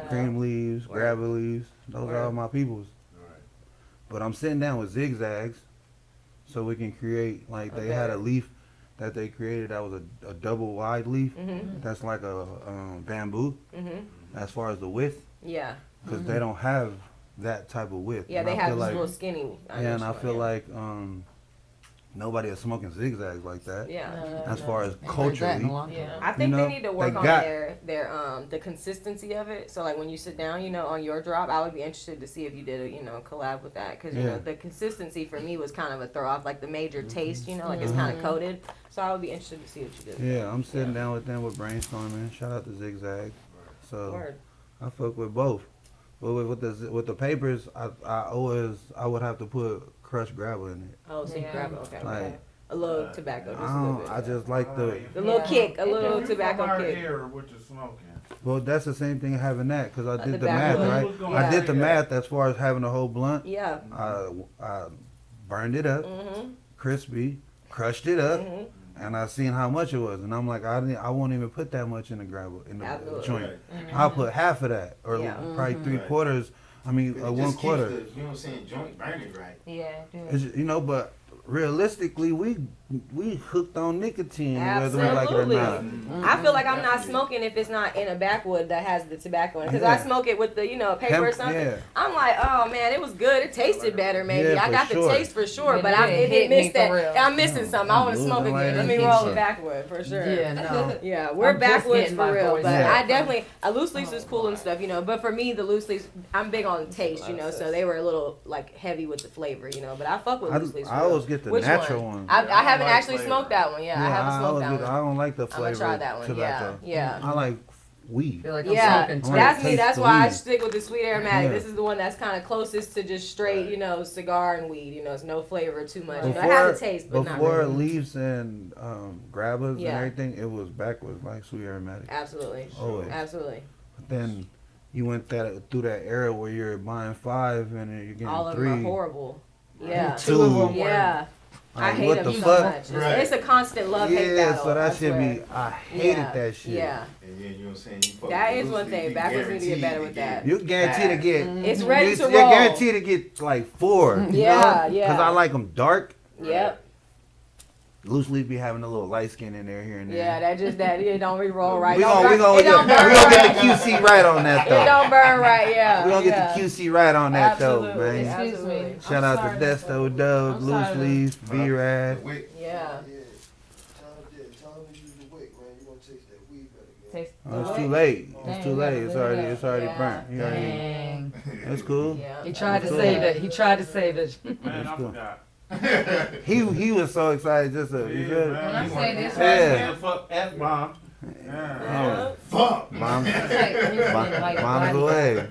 Cream Leaves, Grabber Leaves. Those are all my peoples. But I'm sitting down with zigzags, so we can create they had a leaf that they created that was a double wide leaf. That's like a bamboo. As far as the width. Yeah. Because they don't have that type of width. Yeah, they have this little skinny. And I feel like nobody is smoking zigzags like that. Yeah. As far as culturally. I think they need to work on their the consistency of it. So like when you sit down, on your drop, I would be interested to see if you did a collab with that because the consistency for me was kind of a throw off, like the major taste, like it's kind of coated. So I would be interested to see what you did. Yeah, I'm sitting down with them with brainstorming. Shout out to Zigzag. So I fuck with both. But with the papers, I would have to put crushed gravel in it. Oh, so you grab it. Okay. Like, Okay. A little tobacco. Just a I little don't. bit. I just like the. The little kick. A little You tobacco come out kick. here with your smoking. Well, that's the same thing having that because I did the back math, wood. right? Yeah. I did the math as far as having a whole blunt. Yeah. I burned it up, Mm-hmm. crispy, crushed it up, Mm-hmm. and I seen how much it was, and I'm like, I won't even put that much in the gravel in the Absolutely. joint. Mm-hmm. I'll put half of that, or Yeah. probably 3/4. I mean, It one just keeps quarter. the, you know what I'm saying, joint burning right. Yeah, It's, but realistically, we hooked on nicotine whether we like it or Absolutely. not. I feel like I'm not smoking if it's not in a backwood that has the tobacco in it. Because I Yeah. smoke it with the, paper or Hemp, something. yeah. I'm like, oh man, it was good. It tasted better, maybe. Yeah, I for got sure. the taste for sure, But but it it hit me missed for that. real. I'm missing something. I want to I'm smoke losing again. light Let me and roll shit. a backwood for sure. Yeah, no. Yeah, we're I'm just backwoods getting for my real, voice but back. I definitely a loose leaf is cool and stuff, But for me, the loose leaves, I'm big on taste, So they were a little like heavy with the flavor, But I fuck with loose leaves. I always get the Which natural one? one. I haven't like actually flavor. smoked that one. Yeah, I haven't smoked that one. I don't like the I'm flavor. gonna try that one. Tobacco. Yeah. I like weed. Feel like I'm Yeah, smoking too. that's me. taste That's the why I weed. stick with the sweet aromatic. Yeah. This is the one that's kind of closest to just straight, cigar and weed. It's no flavor too much. It Before, has a taste, but not before really. leaves and grabbers Yeah. and everything, it was backwards like sweet aromatic. Absolutely. Always. Absolutely. But then you went through that era where you're buying 5 and then you're getting All of 3. them are horrible. Yeah. Two of them Yeah. I Like, hate what them the so fuck? much. Right. It's a constant love-hate Yeah, battle. so that I should swear. be. I hated Yeah. that shit. Yeah. And then, you know what I'm saying? You fuck That with is loose one leaf, thing. you Backwards need to get better with guaranteed that. You guaranteed to get. It's ready to roll. You're guaranteed to get like 4. Yeah, yeah. Because I like them dark. Yep. Loose leaf be having a little light skin in there here and there. Yeah, it don't re-roll right. We Don't gonna burn- it don't burn get the right. QC right on that It though. don't burn right, yeah. We gonna get the QC right on that though, Absolutely. man. Excuse me. Shout out to Desto Dub, I'm Loose sorry. Leaf, V-Rad. Wait, Yeah. Taste Oh, it's the too way. late. Dang, It's too you late. gotta It's already Yeah. burnt. You already, Dang. that's cool. Yeah. He tried to Cool. save it. He tried to save it. Man, I That's cool. forgot. He was so excited just to, you Yeah, feel me? man. When I say this Yeah. right here, Fuck F-bomb. Yeah. fuck. Mom's, it's like mom's body- away.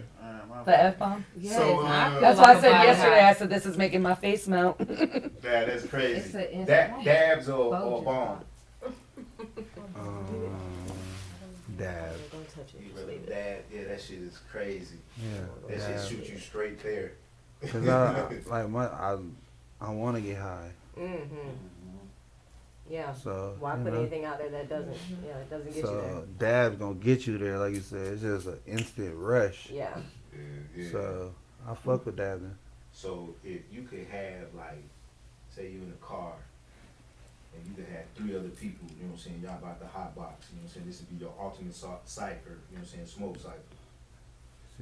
The F bomb. Yes, So, I feel That's like why I a said body yesterday. high. I said this is making my face melt. That's crazy. It's Dabs or Bulges. bomb? Dab. Don't touch it. You Just rather leave it. dab? Yeah, that shit is crazy. Yeah. That shit dab. shoot you straight there. Cause I want to get high. Mm-hmm. Yeah. So Why you put know? anything out there that doesn't, it doesn't get you So dab's gonna get you there, like you said. It's just an instant rush. there? Yeah. Yeah. So I fuck with dabbing. So if you could have like, say you in a car, and you could have 3 other people, you know what I'm saying, y'all about the hot box, you know what I'm saying, this would be your ultimate cipher, you know what I'm saying, smoke cipher.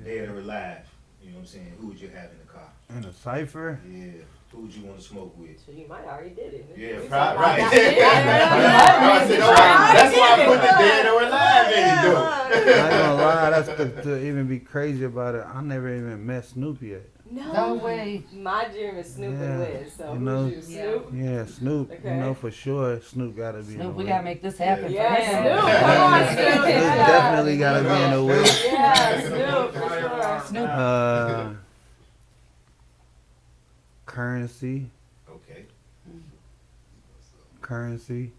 Dead or alive, you know what I'm saying, who would you have in the car? In a cipher. Yeah, who would you want to smoke with? So you might already did it. Yeah, We right, talking right. about that. I said, okay, that's why I put the dead or alive in it, though. I ain't gonna lie, that's to even be crazy about it. I never even met Snoop yet. No way. My dream is Snoop Yeah, and Wiz. So you know. who's you, Snoop? Yeah, Snoop. Okay. You know for sure, Snoop gotta be. in Snoop, the we way. gotta make this happen. Yeah, for him. Snoop. Come on, Snoop. Snoop Yeah. definitely gotta be in the way. Yeah, Snoop for sure. Snoop. Currency, Okay. currency,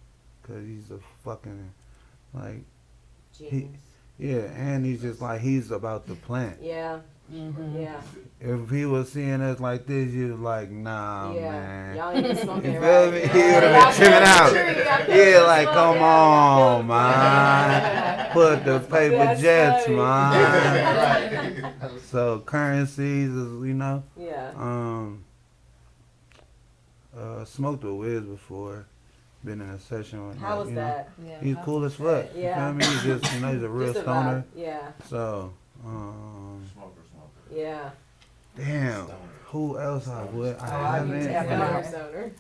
cause he's a fucking like Genius. yeah, and he's just like he's about the plant. Yeah, Mhm. yeah, If he was seeing us like this, you'd like, nah, yeah. man. Y'all ain't been smoking You it feel right. me? Yeah. He would've been Y'all tripping been out. tripping, y'all Yeah, been like, smoking, come y'all on, been man. Put the paper That's jets, funny. man. So currencies is, Yeah. Smoked with Wiz before. Been in a session with How was him. that? Yeah. He's cool as fuck. Yeah. You feel me? He's just, he's a real Just a stoner. vibe. Yeah, So, Smoker. yeah. damn. Who else I would? I I need to haven't. tap Stoner, out. stoner.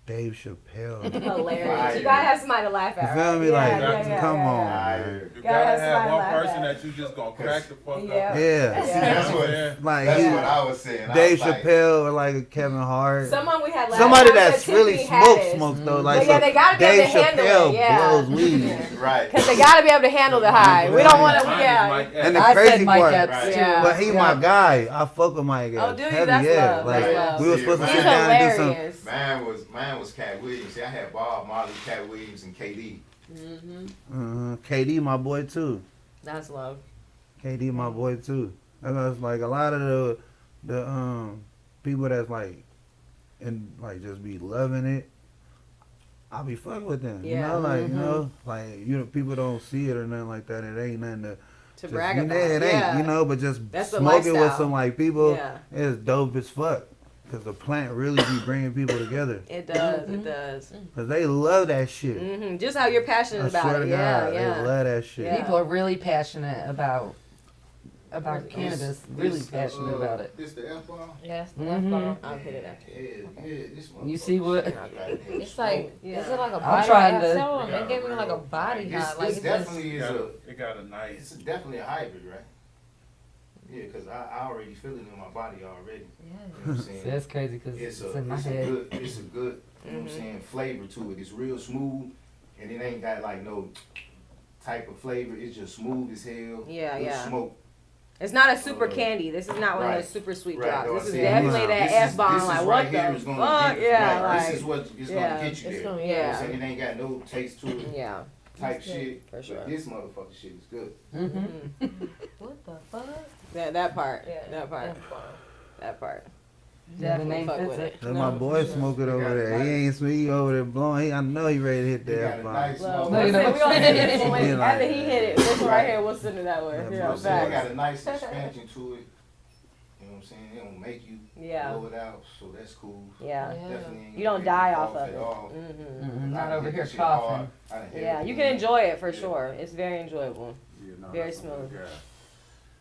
Dave Chappelle. Hilarious. You gotta have somebody to laugh at. You feel me? Come on, man. You gotta have one person that you just gonna crack the fuck up. Yeah. That's what Like what I was saying. Dave Chappelle or like a Kevin Hart. Someone we had last Somebody time that's said really Tiffany smokes though. Haddish. Like But yeah, they gotta be able Dave to handle Chappelle it. Yeah. blows weed. Right. Cause they gotta be able to handle the high. We don't want to. Yeah. And the I crazy said Mike part, Epps too. Yeah. but he my guy. I fuck with Mike Epps. Oh, do you? Heavy, That's yeah. love. Like That's love. we were supposed to He's sit down and do some. hilarious. Mine was Cat Williams. See, I had Bob Marley, Cat Williams, and KD. KD, my boy too. That's love. KD, my boy too. And that's like a lot of the people that's like and like just be loving it. I'll be fucking with them. Yeah. You know, like you know, like people don't see it or nothing like that. It ain't nothing to just, brag you about. know, it ain't, Yeah. you know, but just That's the smoking with lifestyle. some like people Yeah. is dope as fuck. Cause the plant really be bringing people together. It does. It does. Cause they love that shit. Just how you're passionate I about swear it. to Yeah. God, Yeah. they love that shit. Yeah. People are really passionate about cannabis. Really passionate about it. This the F-bomb? Yes, the Mhm. F-bomb. I'll hit it up. Yeah, this one. You see what? It's like, is it like a I'm body trying high? to- Some of them, they gave me like a body high. Like This it just, definitely is It got a it's nice. definitely a hybrid, right? Yeah, because I already feel it in my body already. yeah. You know what I'm saying? That's crazy because It's it's a, in my it's a head. good, it's a good, you know what I'm saying, flavor to it. It's real smooth, and it ain't got like no type of flavor. It's just smooth as hell. Yeah, Good yeah. Smoke. It's not a super candy. This is not one of Right. those super sweet Right, drops. no, This is see, definitely that this F bomb. is Like right what here the is gonna fuck? get, Yeah, right, like this is what is yeah. gonna get you It's there. gonna, You know what I'm yeah. saying? It ain't got no taste to it. yeah. Type shit. For sure. But this motherfucker shit is good. What the fuck? That part. Yeah. That part. That part. Yeah, the Definitely name fuck fits with it. it. That's my boy smoking over got there. a He ain't he over there blowing. I know he ready to hit He got that a bomb. nice Well, No, we'll you know. send- we gonna send it to him when- Yeah, like- after he hit it. This one right here, we'll send it that way. Yeah, Yeah, bro. You know what I'm saying? It facts. got a nice expansion to it. You know what I'm saying? It don't make you Yeah. blow it out, so that's cool. Yeah. Yeah. Definitely ain't You don't gonna die make you off cough of at it. all. Not I over hit here that shit coughing. hard. I done hit Yeah, it you good. can enjoy it for Yeah. sure. It's very enjoyable. Yeah, no, Very that's some good smooth. guy.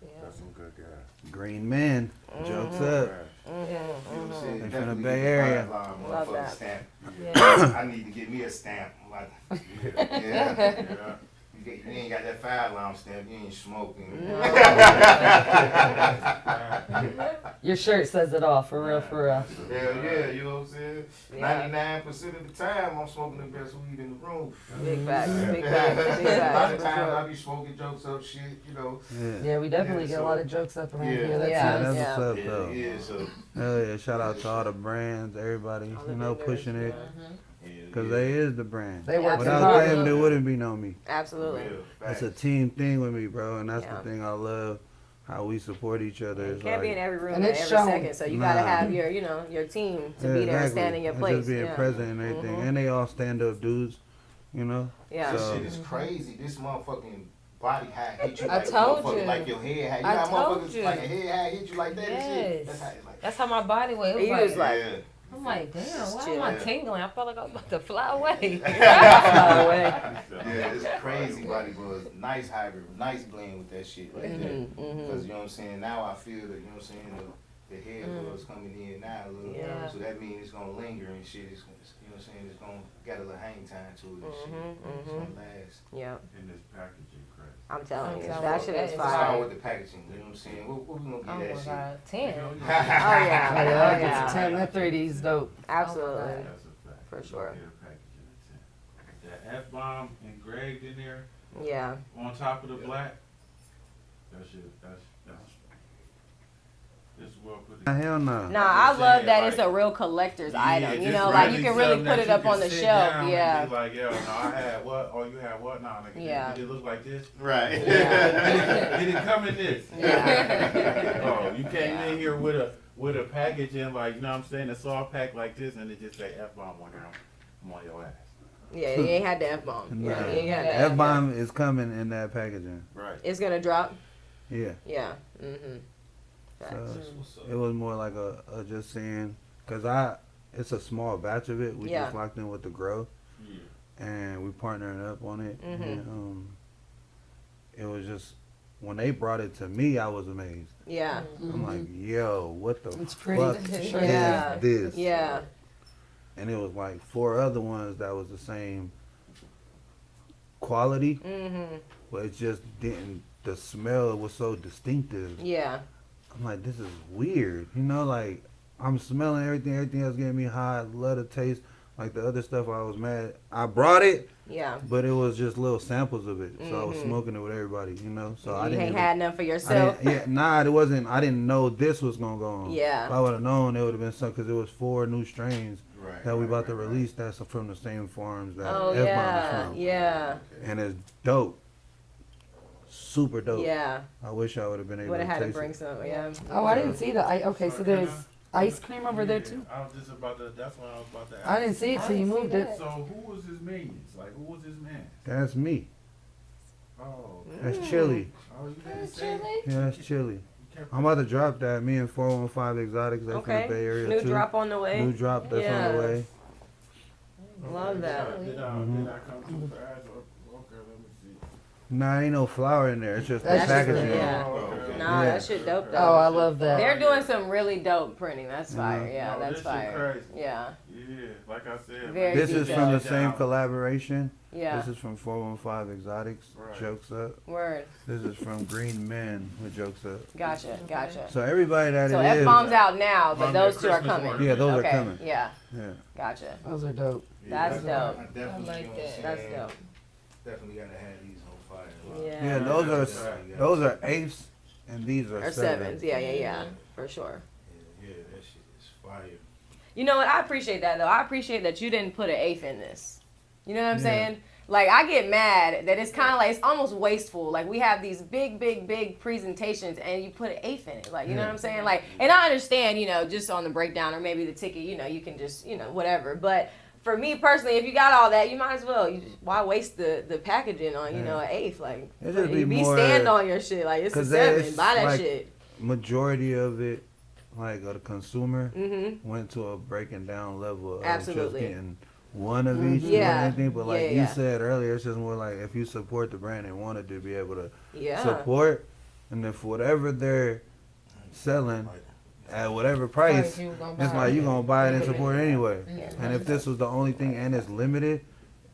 Yeah. That's some good guy. Green man. Jokes up. You know what I'm saying? They from the Definitely Bay get the Area. fire alarm Love motherfucker that. stamp. Yeah. I need to get me a stamp. Like, Yeah. yeah. You ain't got that fire alarm stamp, you ain't smoking. Your shirt says it all, for real, for real. Hell yeah, you know what I'm saying? Yeah. 99% of the time, I'm smoking the best weed in the room. Big facts. Big A facts. Big lot facts. of For times sure. I be smoking jokes up shit, you know. Yeah. Yeah, we definitely Yeah, get a so- lot of jokes up around Yeah. here. That's Yeah. That's nice. what's up Yeah, though. yeah, so. Hell yeah! Shout out to all the brands, everybody, All the you know, vendors, pushing it, Yeah, cause yeah. they is the brand. They work too Without hard. them, there wouldn't be no me. Absolutely. Real That's facts. a team thing with me, bro, and that's Yeah. the thing I love. How we support each other. You It's can't be in like, every room And at it's every shown. second, so you gotta Nah. have your, your team to be there and stand in your And place. just being Yeah. present and everything, and they all stand up dudes, you know. Yeah. This So- shit is crazy. This motherfucking body high hit you I like told motherfucker, you. like your head high. You I know how told motherfuckers you. like a head high hit you like that and shit? Yes. That's how it's like. That's how my body was. It was He like, was like- Yeah. I'm like, damn, why chill. am I tingling? I felt like I was about to fly away. Fly away. Yeah, it's crazy body buzz. Nice hybrid, nice blend with that shit right there. Mm-hmm. Because you know what I'm saying, now I feel that, you know what I'm saying, the head buzz coming in now a little. Yeah. So that means it's gonna linger and shit. It's, you know what I'm saying, it's gonna got a little hang time to it and shit. It's gonna last. Yeah. In this packaging, Chris. I'm telling you, I'm that telling shit you, is that is It's all fire. with the packaging, you know what I'm saying? What we gonna Oh get my that shit? god, 10. Oh Oh, yeah. yeah, Oh I get yeah. to 10. That 3D's dope. Absolutely. That's a fact. For You sure. gonna get a packaging at 10. That F-bomb engraved in there Yeah. on top of the black. That shit, that's it's well put together. Hell no. Nah, I love saying, that like- it's a real collector's item. You just know, like you really can really something put that it you up can on the sit shelf. down and Yeah. be like, yo, no, I had what? Oh, you had what? Nah, nigga, Yeah. did it look like this? Right. Did it come in this? Yeah. Oh, you came in here with a packaging like, you know what I'm saying, a soft pack like this, and it just say F-bomb on there. I'm on your ass. Yeah, you ain't had the F bomb. Nah. Yeah, you ain't had the F bomb is coming in that packaging. Right. It's gonna drop. Yeah. Yeah. Mm-hmm. So it was more like a just saying, cause it's a small batch of it. We Yeah. just locked in with the grow, Yeah. and we partnering up on it. Mhm. And, it was just when they brought it to me, I was amazed. Yeah. I'm like, yo, what the It's pretty, fuck for is sure. Yeah. this? Yeah. and it was like 4 other ones that was the same quality, but it just didn't. The smell was so distinctive. Yeah. I'm like, this is weird. You know, like I'm smelling everything. Everything else getting me high. Love the taste. Like the other stuff, I was mad. I brought it. Yeah. But it was just little samples of it, so I was smoking it with everybody. You know, so I didn't ain't had none for yourself. Yeah, nah, it wasn't. I didn't know this was gonna go on. Yeah. If I would have known, it would have been something because it was 4 new strains that we about to release. That's from the same farms that Oh F-Bomb yeah. is from. Yeah. And it's dope. Super dope. Yeah. I wish I would have been able Would to have had to taste bring it. some. Yeah. Oh, I didn't see the okay. So there's ice cream over there Yeah, too. I was just about to. That's what I was about to ask. I didn't see it till you moved it. So who was his minions? Like who was his man? That's me. Oh, That's Chili. oh, you didn't say. Yeah, that's Chili. I'm about to drop that. Me and 415 Exotics. That's Okay. from the Bay Area New too. drop on the way. New drop that's on the way. Love that. Did I come too fast? Okay, let me see. Nah, ain't no flour in there. It's just the That's just packaging. yeah. Oh, okay. Nah, Yeah. that shit dope though. Oh, I love that. They're doing some really dope printing. That's fire. Mhm. Yeah, No, that's this shit fire. crazy. Yeah. Yeah, like I said. Very This is from the detailed. same collaboration. Yeah. This is from 415 Exotics, Right. Jokes Up. Word. This is from Green Men with Jokes Up. Gotcha. Gotcha. So everybody that So it F is, bombs out now, but On those the 2 are Christmas coming. order. Yeah, those okay. are coming. Yeah. Yeah. Gotcha. Those are dope. That's I dope. definitely, I like you know what I'm that. saying? That's dope. Definitely gotta have these on fire. Yeah. Yeah, those are eighths and these are Or sevens. sevens. Yeah, yeah, yeah. For sure. Yeah, that shit is fire. You know what? I appreciate that though. I appreciate that you didn't put an eighth in this. You know what I'm Yeah. saying? Like I get mad that it's kind of like it's almost wasteful. Like we have these big presentations and you put an eighth in it. Like you know what I'm saying? Like, and I understand, you know, just on the breakdown or maybe the ticket, you know, you can just, you know, whatever. But for me personally, if you got all that, you might as well. Why waste the packaging on, you know, an eighth? Like It just you be more- stand on your shit. Like it's a 'cause seven. it's Buy that like- shit. Majority of it, like the consumer, Mm-hmm. went to a breaking down level of Absolutely. just getting one of each Yeah. or anything. But like Yeah, you yeah. said earlier, it's just more like if you support the brand and wanted to be able to Yeah. support, and if whatever they're selling at whatever price, it's like you gonna buy it and support it anyway. And if this was the only thing and it's limited,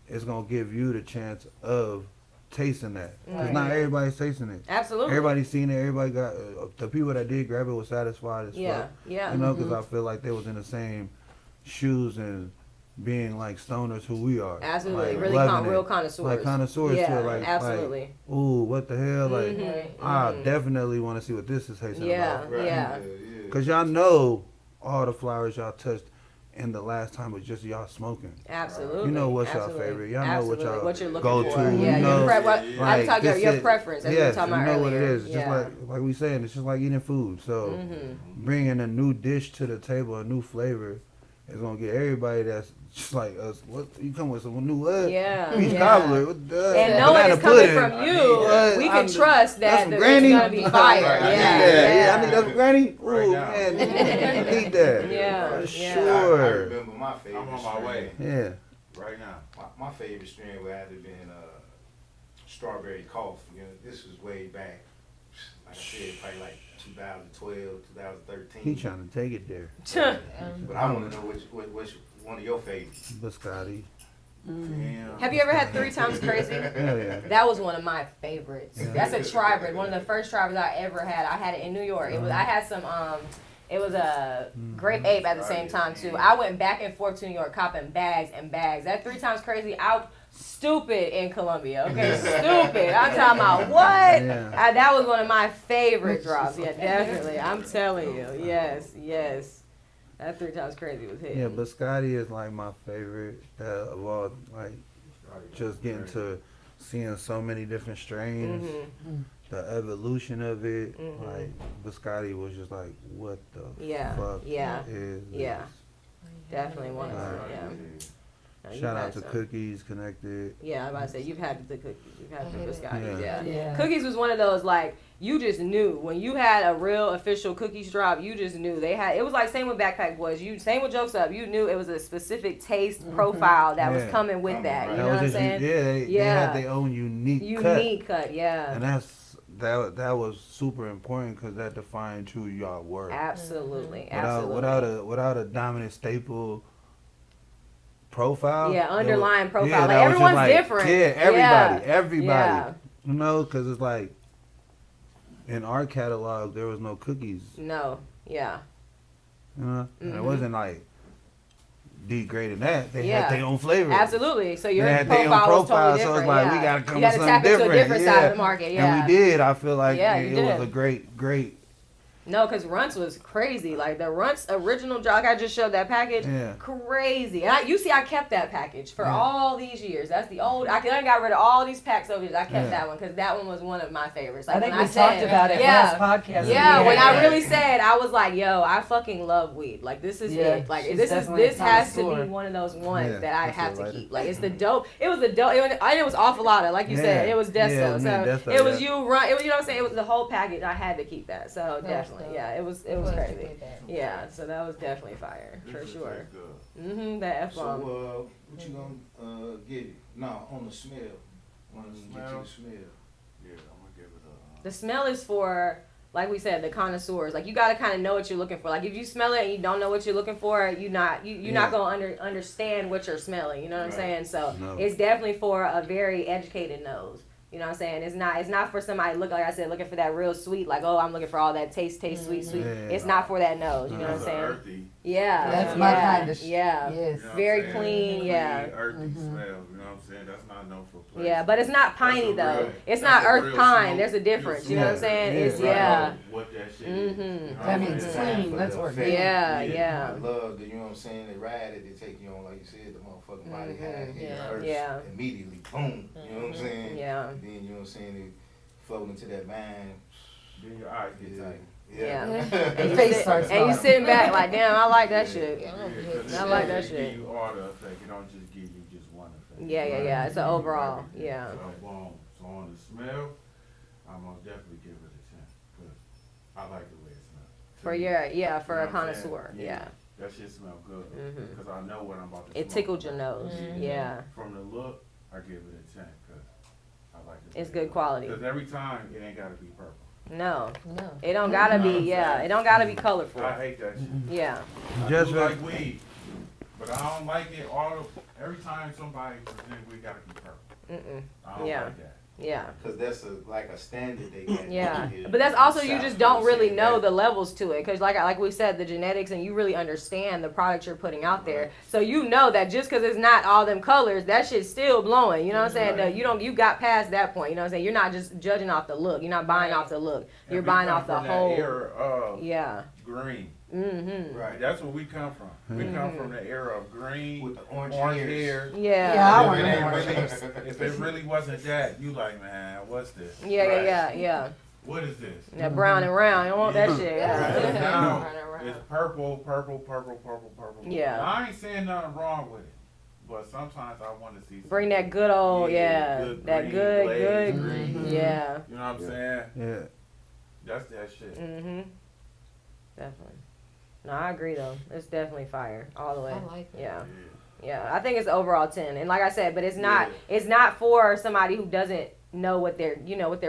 it's gonna give you the chance of tasting that. Cause not everybody's tasting it. Absolutely. Everybody's seen it. Everybody got the people that did grab it was satisfied as Yeah. fuck. Yeah. You know, because I feel like they was in the same shoes and being like stoners who we are. Absolutely. Like, Really loving real it. connoisseurs. Like connoisseurs Yeah, to it. Like, absolutely. Like, ooh, what the hell? Like, Mhm. I definitely want to see what this is tasting Yeah. about. Yeah. Because y'all know all the flowers y'all touched in the last time was just y'all smoking. Absolutely. You know what's Absolutely. y'all favorite. Y'all know what Absolutely. y'all What you're looking go for. to. Yeah, you know, your I'm like, talking this about your shit- preference. That's yes, what we're talking you about know what it earlier. is. Just Yeah. like we saying, it's just like eating food. So bringing a new dish to the table, a new flavor, is gonna get everybody that's just like us. What you come with some new Yeah. peach Yeah. cobbler, what the And knowing banana it's coming pudding. from you, What? we can I'm- trust that's that from it's Granny? gonna be fire. Yeah, I need that from Granny. Right Ooh, now. man, I need that. Yeah, For yeah. I sure. remember my favorite. I'm on my strain. way Yeah. right now. My favorite strain would have to been strawberry cough. You know, this was way back. Like I said, probably like 2012, 2013. He trying to take it there. But I want to know which one of your favorites. Biscotti. Damn. Have you ever had 3 times crazy? Hell yeah. That was one of my favorites. That's a tribrid, one of the first tribrids I ever had. I had it in New York. It was I had some it was a grape ape at the same time too. I went back and forth to New York copping bags and bags. That 3 times crazy out stupid in Colombia. Okay, stupid. I'm talking about what? Yeah. That was one of my favorite drops. Yeah, definitely. I'm telling you. Yes, yes. That 3 times crazy was hit. Yeah, Biscotti is like my favorite of all. Like, just getting to seeing so many different strains, the evolution of it. Like, Biscotti was just like, what the fuck is Yeah. this? Definitely one of them. Yeah. No, you've Shout had out to some. Cookies Connected. Yeah, I'm about to say you've had the cookies, you've had the biscottis, Yeah. yeah. Cookies was one of those like you just knew when you had a real official cookies drop. You just knew they had. It was like same with Backpack Boys. Same with Jokes Up. You knew it was a specific taste profile that was Yeah. coming with that. You That know what I'm was just, saying? they had their own unique cut. Yeah. And that was super important because that defined who y'all were. Absolutely. Without a dominant staple profile. Yeah, underlying profile. Yeah, like that was just everyone's different. Yeah, everybody. Yeah. You know, because it's like in our catalog there was no cookies. No. Yeah. You know, and it wasn't like degrading that. They Yeah. had their own flavor. Absolutely. So your They had their own profile was totally so different. it's like yeah. we gotta come you with gotta something tap into different. a different side of the market. Yeah. And we did. I feel like Yeah, it you was did. a great. No, because RUNTZ was crazy. Like the RUNTZ original jog, I just showed that package. Yeah. Crazy. And I kept that package for all these years. That's the old. I got rid of all these packs over years. I kept that one because that one was one of my favorites. Like I think when we talked about it last podcast. Yeah, when I really said, I was like, yo, I fucking love weed. Like this is it. Like she's this definitely has to connoisseur. be one of those ones that I that's have a to lighter. keep. Like it's the dope. It was the dope. It was awful lotta, like you said. It was Desto. Yeah, so me and Desto, it was yeah. you run. It was, you know what I'm saying. It was the whole package. I had to keep that. So definitely, dope. yeah. It was crazy. Yeah. So that was definitely fire for This is sure. good. That F So, bomb. what you gonna give it? No, on the smell. When you get to the smell. Yeah, I'm gonna give it The smell is for, like we said, the connoisseurs. Like you got to kind of know what you're looking for. Like if you smell it and you don't know what you're looking for, you're not gonna understand what you're smelling. You know what I'm saying? So it's definitely for a very educated nose. You know what I'm saying? It's not for somebody looking for that real sweet. Like, oh, I'm looking for all that taste, sweet. Yeah. It's not for that nose. You know what I'm saying? Earthy, Yeah, That's my kind of yeah. Yes. you know what I'm Very saying? clean, yeah. Earthy smell, you know what I'm saying? That's not known for place. Yeah, but it's not piney That's a though. real- It's that's not a earth real pine. smoke. There's a difference. You know what I'm saying? Yeah. It's Right. What that shit is. Mhm. You know That what I'm means saying? clean. That's what. Yeah. I love that, you know what I'm saying? They ride it, they take you on, like you said, the motherfucking body high, hit Yeah. first, Yeah. immediately, boom. You know what I'm saying? Yeah. And then, you know what I'm saying, they float into that mind. Then your eyes get tight. Yeah. The And you face starts and you falling. sitting back like, damn, I like that shit. Yeah, 'cause I like that it shit. give you all the effect. It don't just give you just one effect. Yeah. It's an overall. Everything. Yeah. So, boom. So on the smell, I'm gonna definitely give it a 10 because I like the way it smells. For a You know what I'm saying? connoisseur. Yeah. That shit smell good Mhm. because I know what I'm about to It smoke. tickled your nose. Mhm. Yeah. From the look, I give it a 10 because I like it. It's good quality. Because every time it ain't gotta be purple. No. No. It don't gotta be. Yeah. It don't gotta be colorful. I hate that shit. Yeah. I Just do for- like weed, but I don't like it every time somebody presents weed gotta be purple. Mm-mm. I don't Yeah. like that. Yeah. Cause that's like a standard they got. Yeah, here. but that's also you South, just don't you know really what I'm know saying? the levels to it, because like we said, the genetics, and you really understand the product you're putting out there. So you know that just because it's not all them colors, that shit's still blowing. You know what I'm saying? Right. You got past that point. You know what I'm saying? You're not just judging off the look. You're not buying off the look. You're And we buying come off the from that whole. era of Yeah. green. Mm-hmm. Right. That's where we come from. We come from the era of green, With the orange orange hairs. hair. Yeah. Yeah, I If want it ain't orange really- hairs. If it really wasn't that, you like, man, what's this? Yeah. What is this? That brown and round. You don't want that shit. Right. Yeah. Now, Right around. it's purple. Yeah. I ain't saying nothing wrong with it, but sometimes I want to see. Bring that good old, Yeah, yeah. good That green, good, glaze good. green. Yeah. You know what I'm saying? Yeah. That's that shit. Mm-hmm. Definitely. No, I agree though. It's definitely fire all the way. I like it. Yeah. Yeah. Yeah. I think it's overall 10. And like I said, but it's not for somebody who doesn't know what they're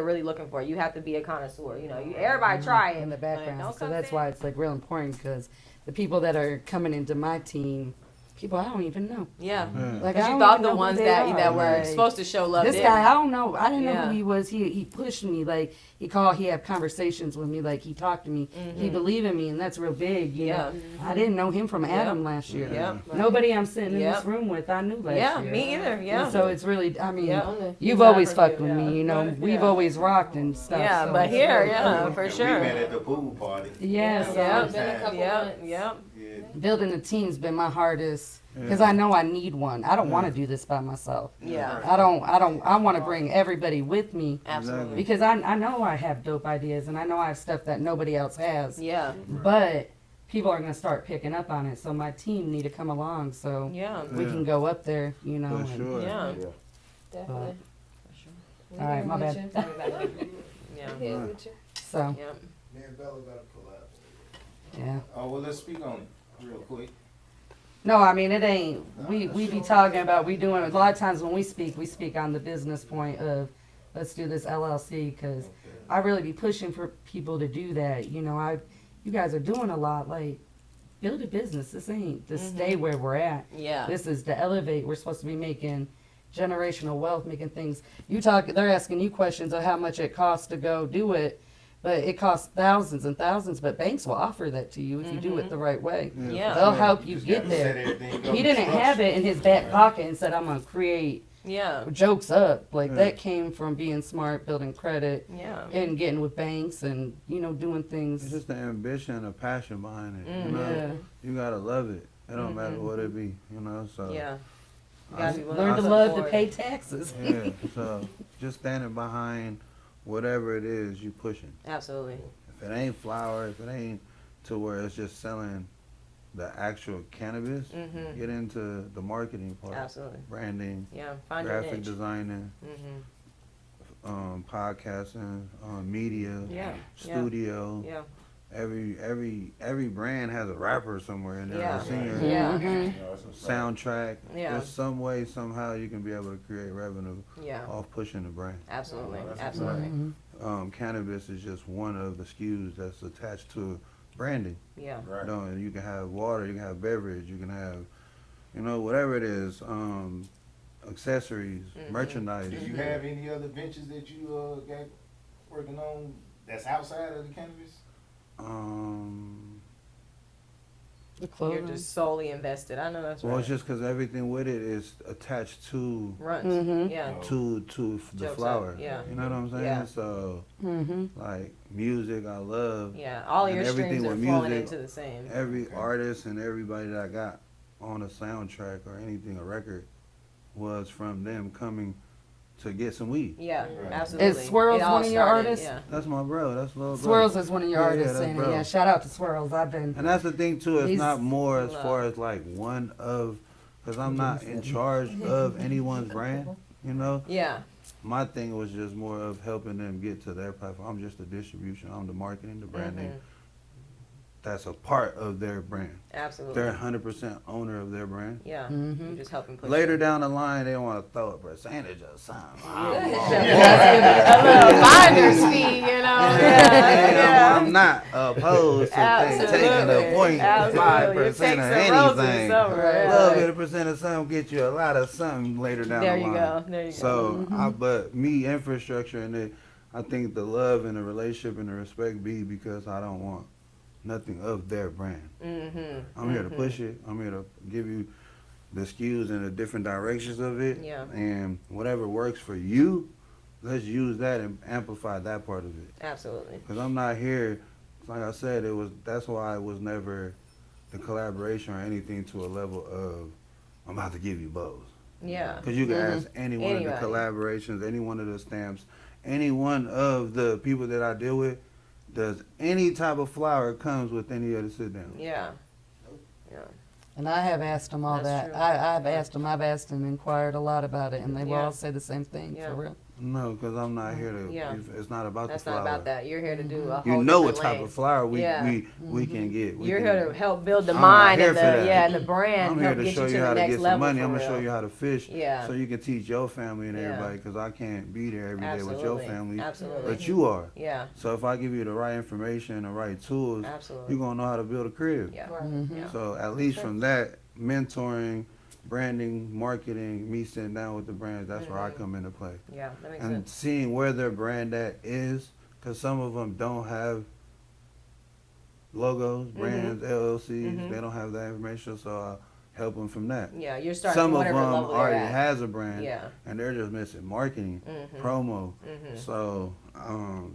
really looking for. You have to be a connoisseur. Everybody try it. in the but background. don't So come that's in- why it's like real important, because the people that are coming into my team, people I don't even know. Yeah. Like Because I you don't thought even the know who ones they that are. were Like, supposed to show love. this didn't. guy, I don't know. I didn't know Yeah. who he was. He pushed me. Like he had conversations with me. Like he talked to me. He believed in me, and that's real big. You know? I didn't know him from Adam last year. Yep. Nobody I'm sitting in Yep. this room with, I knew last Yeah, year. me either. Yeah. And so it's really, I mean, Yeah. you've always fucked with me. You know, we've always rocked and stuff. Yeah, so but it's here, really yeah, cool. for We sure. met at the pool party. Yeah, so Yeah. It's been a couple months. Yep. Yeah. building a team's been my hardest, because I know I need one. I don't want to do this by myself. Yeah. I want to bring everybody with me, Absolutely. because I know I have dope ideas, and I know I have stuff that nobody else has. Yeah. But people are going to start picking up on it, so my team need to come along so Yeah. we can go up there, you know. For and- sure. Yeah. Definitely. We All right, here my with bad. you. Yeah. We here with you. So, Yep. Me and Bella got to pull out. yeah. Oh, well, let's speak on it real quick. No, I mean, it ain't, we be talking about, we doing, a lot of times when we speak on the business point of, let's do this LLC, because I really be pushing for people to do that. You know, you guys are doing a lot. Like, build a business. This ain't to stay where we're at. Yeah. This is to elevate. We're supposed to be making generational wealth, making things. They're asking you questions of how much it costs to go do it, but it costs thousands and thousands. But banks will offer that to you if you do it the right way. Yeah. They'll help you get there. He didn't have it in his back pocket and said, "I'm gonna create." Yeah. Jokes Up, like that came from being smart, building credit, Yeah. and getting with banks and doing It's things. just the ambition and the passion behind it. You know, Yeah. you gotta love it. It don't matter what it be. You know, so Yeah. You I- gotta be willing Learn to to love to support. pay taxes. yeah. So just standing behind whatever it is you pushing. Absolutely. If it ain't flower, if it ain't to where it's just selling the actual cannabis, get into the marketing part, Absolutely. branding, Yeah. Find your graphic niche. designing, podcasting, media, Yeah. studio. Yeah. Every brand has a rapper somewhere in there, Yeah. a singer, Yeah. soundtrack. Yeah. There's some way, somehow you can be able to create revenue Yeah. off pushing the brand. Absolutely. that's Absolutely. Cannabis is just one of the SKUs that's attached to branding. Yeah. You know, and you can have water, you can have beverage, you can have, whatever it is, accessories, merchandise. Do you have any other ventures that you got working on that's outside of the cannabis? The You're clothing. just solely invested. I know that's Well, right. it's just because everything with it is attached to Runs. Yeah. to the Jokes flower. Up, yeah. You know what I'm saying? Yeah. So like music, I love. Yeah. All And your everything streams are with flowing music, into the same. Every artist and everybody that I got on a soundtrack or anything, a record, was from them coming to get some weed. Yeah. Absolutely. Is Swirls It all one of your started, artists? Yeah. That's my bro. That's little bro. Swirls is one of your Yeah, artists, that's and bro. yeah, shout out to Swirls. I've been. And that's the thing too. It's He's- not more as far as like one of, because I'm not in charge of anyone's brand. You know, Yeah. my thing was just more of helping them get to their platform. I'm just the distribution. I'm the marketing, the branding. That's a part of their brand. Absolutely. They're 100% owner of their brand. Yeah. You just helping push. Later it. down the line, they want to throw a percentage or something. A little finder's fee, you know. Yeah. I'm not opposed to taking a point, 5% of anything. A little bit of percent of something get you a lot of something later down There the you line. go. There you go. So, but me, infrastructure and it, I think the love and the relationship and the respect be because I don't want nothing of their brand. I'm here to push it. I'm here to give you the SKUs and the different directions of it. Yeah. And whatever works for you, let's use that and amplify that part of it. Absolutely. Because I'm not here, like I said, that's why it was never the collaboration or anything to a level of, I'm about to give you bows. Yeah. Because you can ask any one of Anybody. the collaborations, any one of the stamps, any one of the people that I deal with, does any type of flower comes with any other sit down. Yeah. Yeah. And I have asked them all That's that. true. I've asked and inquired a lot about it, and they will Yeah. all say the same thing, Yeah. for real. No, because I'm not here to, Yeah. it's not about That's the not flower. about that. You're here to do a whole You know what different type lane. of flower we Yeah. can get. We You're can- here to help build the I'm mind not here and the for that. and the brand. I'm here help to get show you you to how the to next get level some money. for I'm gonna real. show you how to fish, Yeah. so you can teach your family and Yeah. everybody. Because I can't be there every day with your Absolutely. family, Absolutely. but you are. Yeah. So if I give you the right information and the right tools, Absolutely. you're gonna know how to build a crib. Yeah. Mm-hmm. So at least from that, mentoring, branding, marketing, me sitting down with the brands, that's where I come into play. Yeah. That makes And sense. seeing where their brand at is, because some of them don't have logos, brands, LLCs, they don't have that information, so I help them from that. Yeah. You're starting Some from of whatever them level they're already at. has a brand, Yeah. and they're just missing marketing, promo. So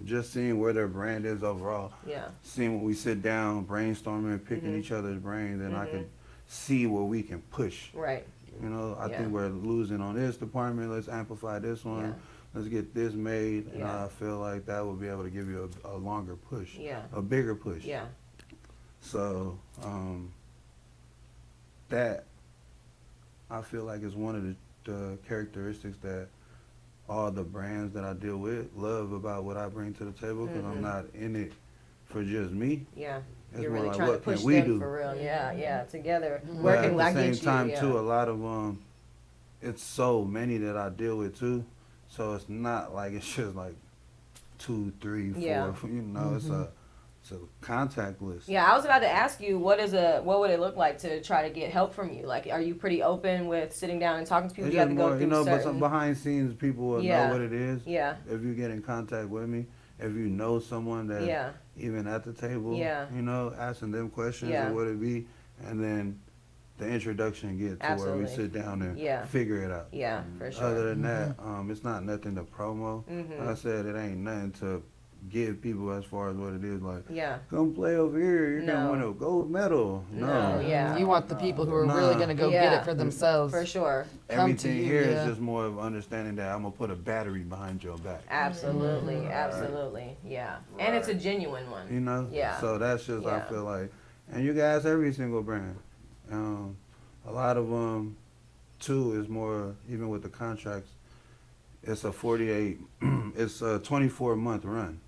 just seeing where their brand is overall, Yeah. seeing when we sit down, brainstorming, picking each other's brains, and I can see where we can push. Right. You know, I Yeah. think we're losing on this department. Let's amplify this one. Yeah. Let's get this made. And Yeah. I feel like that will be able to give you a longer push, Yeah. a bigger push. Yeah. So that I feel like is one of the characteristics that all the brands that I deal with love about what I bring to the table, because I'm not in it for just me. Yeah. It's You're more really like, trying to what can push we them do? for real. Yeah. Yeah. Together. But Working at the like same you. time, Yeah. too, a lot of it's so many that I deal with too. So it's not like it's just like 2, 3, 4. Yeah. You know, it's a it's a contact list. Yeah, I was about to ask you, what would it look like to try to get help from you? Like, are you pretty open with sitting down and talking to people? It's You have just to go more, through but certain... some behind scenes people will know what it is. Yeah. If you get in contact with me, if you know someone that even at the table, asking them questions or what it be, and then the introduction get to where we sit down and figure it out. Yeah, for sure. Other than that, it's not nothing to promo. Like I said, it ain't nothing to give people as far as what it is. Like, come play over here, you're gonna win a gold medal. No. You want the people who are really gonna go get it for themselves. For sure. Everything here is just more of understanding that I'm gonna put a battery behind your back. Absolutely, absolutely, yeah. And it's a genuine one. You know? Yeah. So that's just, I feel like, and you guys, every single brand. A lot of them, too, is more, even with the contracts, it's a 24-month run.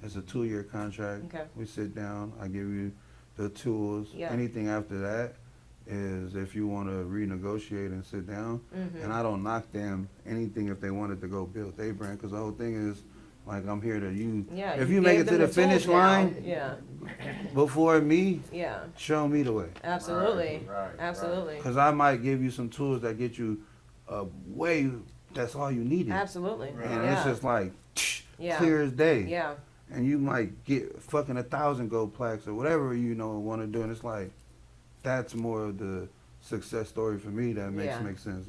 It's a 2-year contract. Okay. We sit down, I give you the tools. Anything after that is if you want to renegotiate and sit down. And I don't knock them anything if they wanted to go build their brand, because the whole thing is, like, I'm here to use. If you make it to the finish line before me, show me the way. Absolutely. Absolutely. Because I might give you some tools that get you a way that's all you needed. Absolutely. And it's just like clear as day. And you might get fucking 1,000 gold plaques or whatever want to do. And it's like, that's more of the success story for me that makes sense.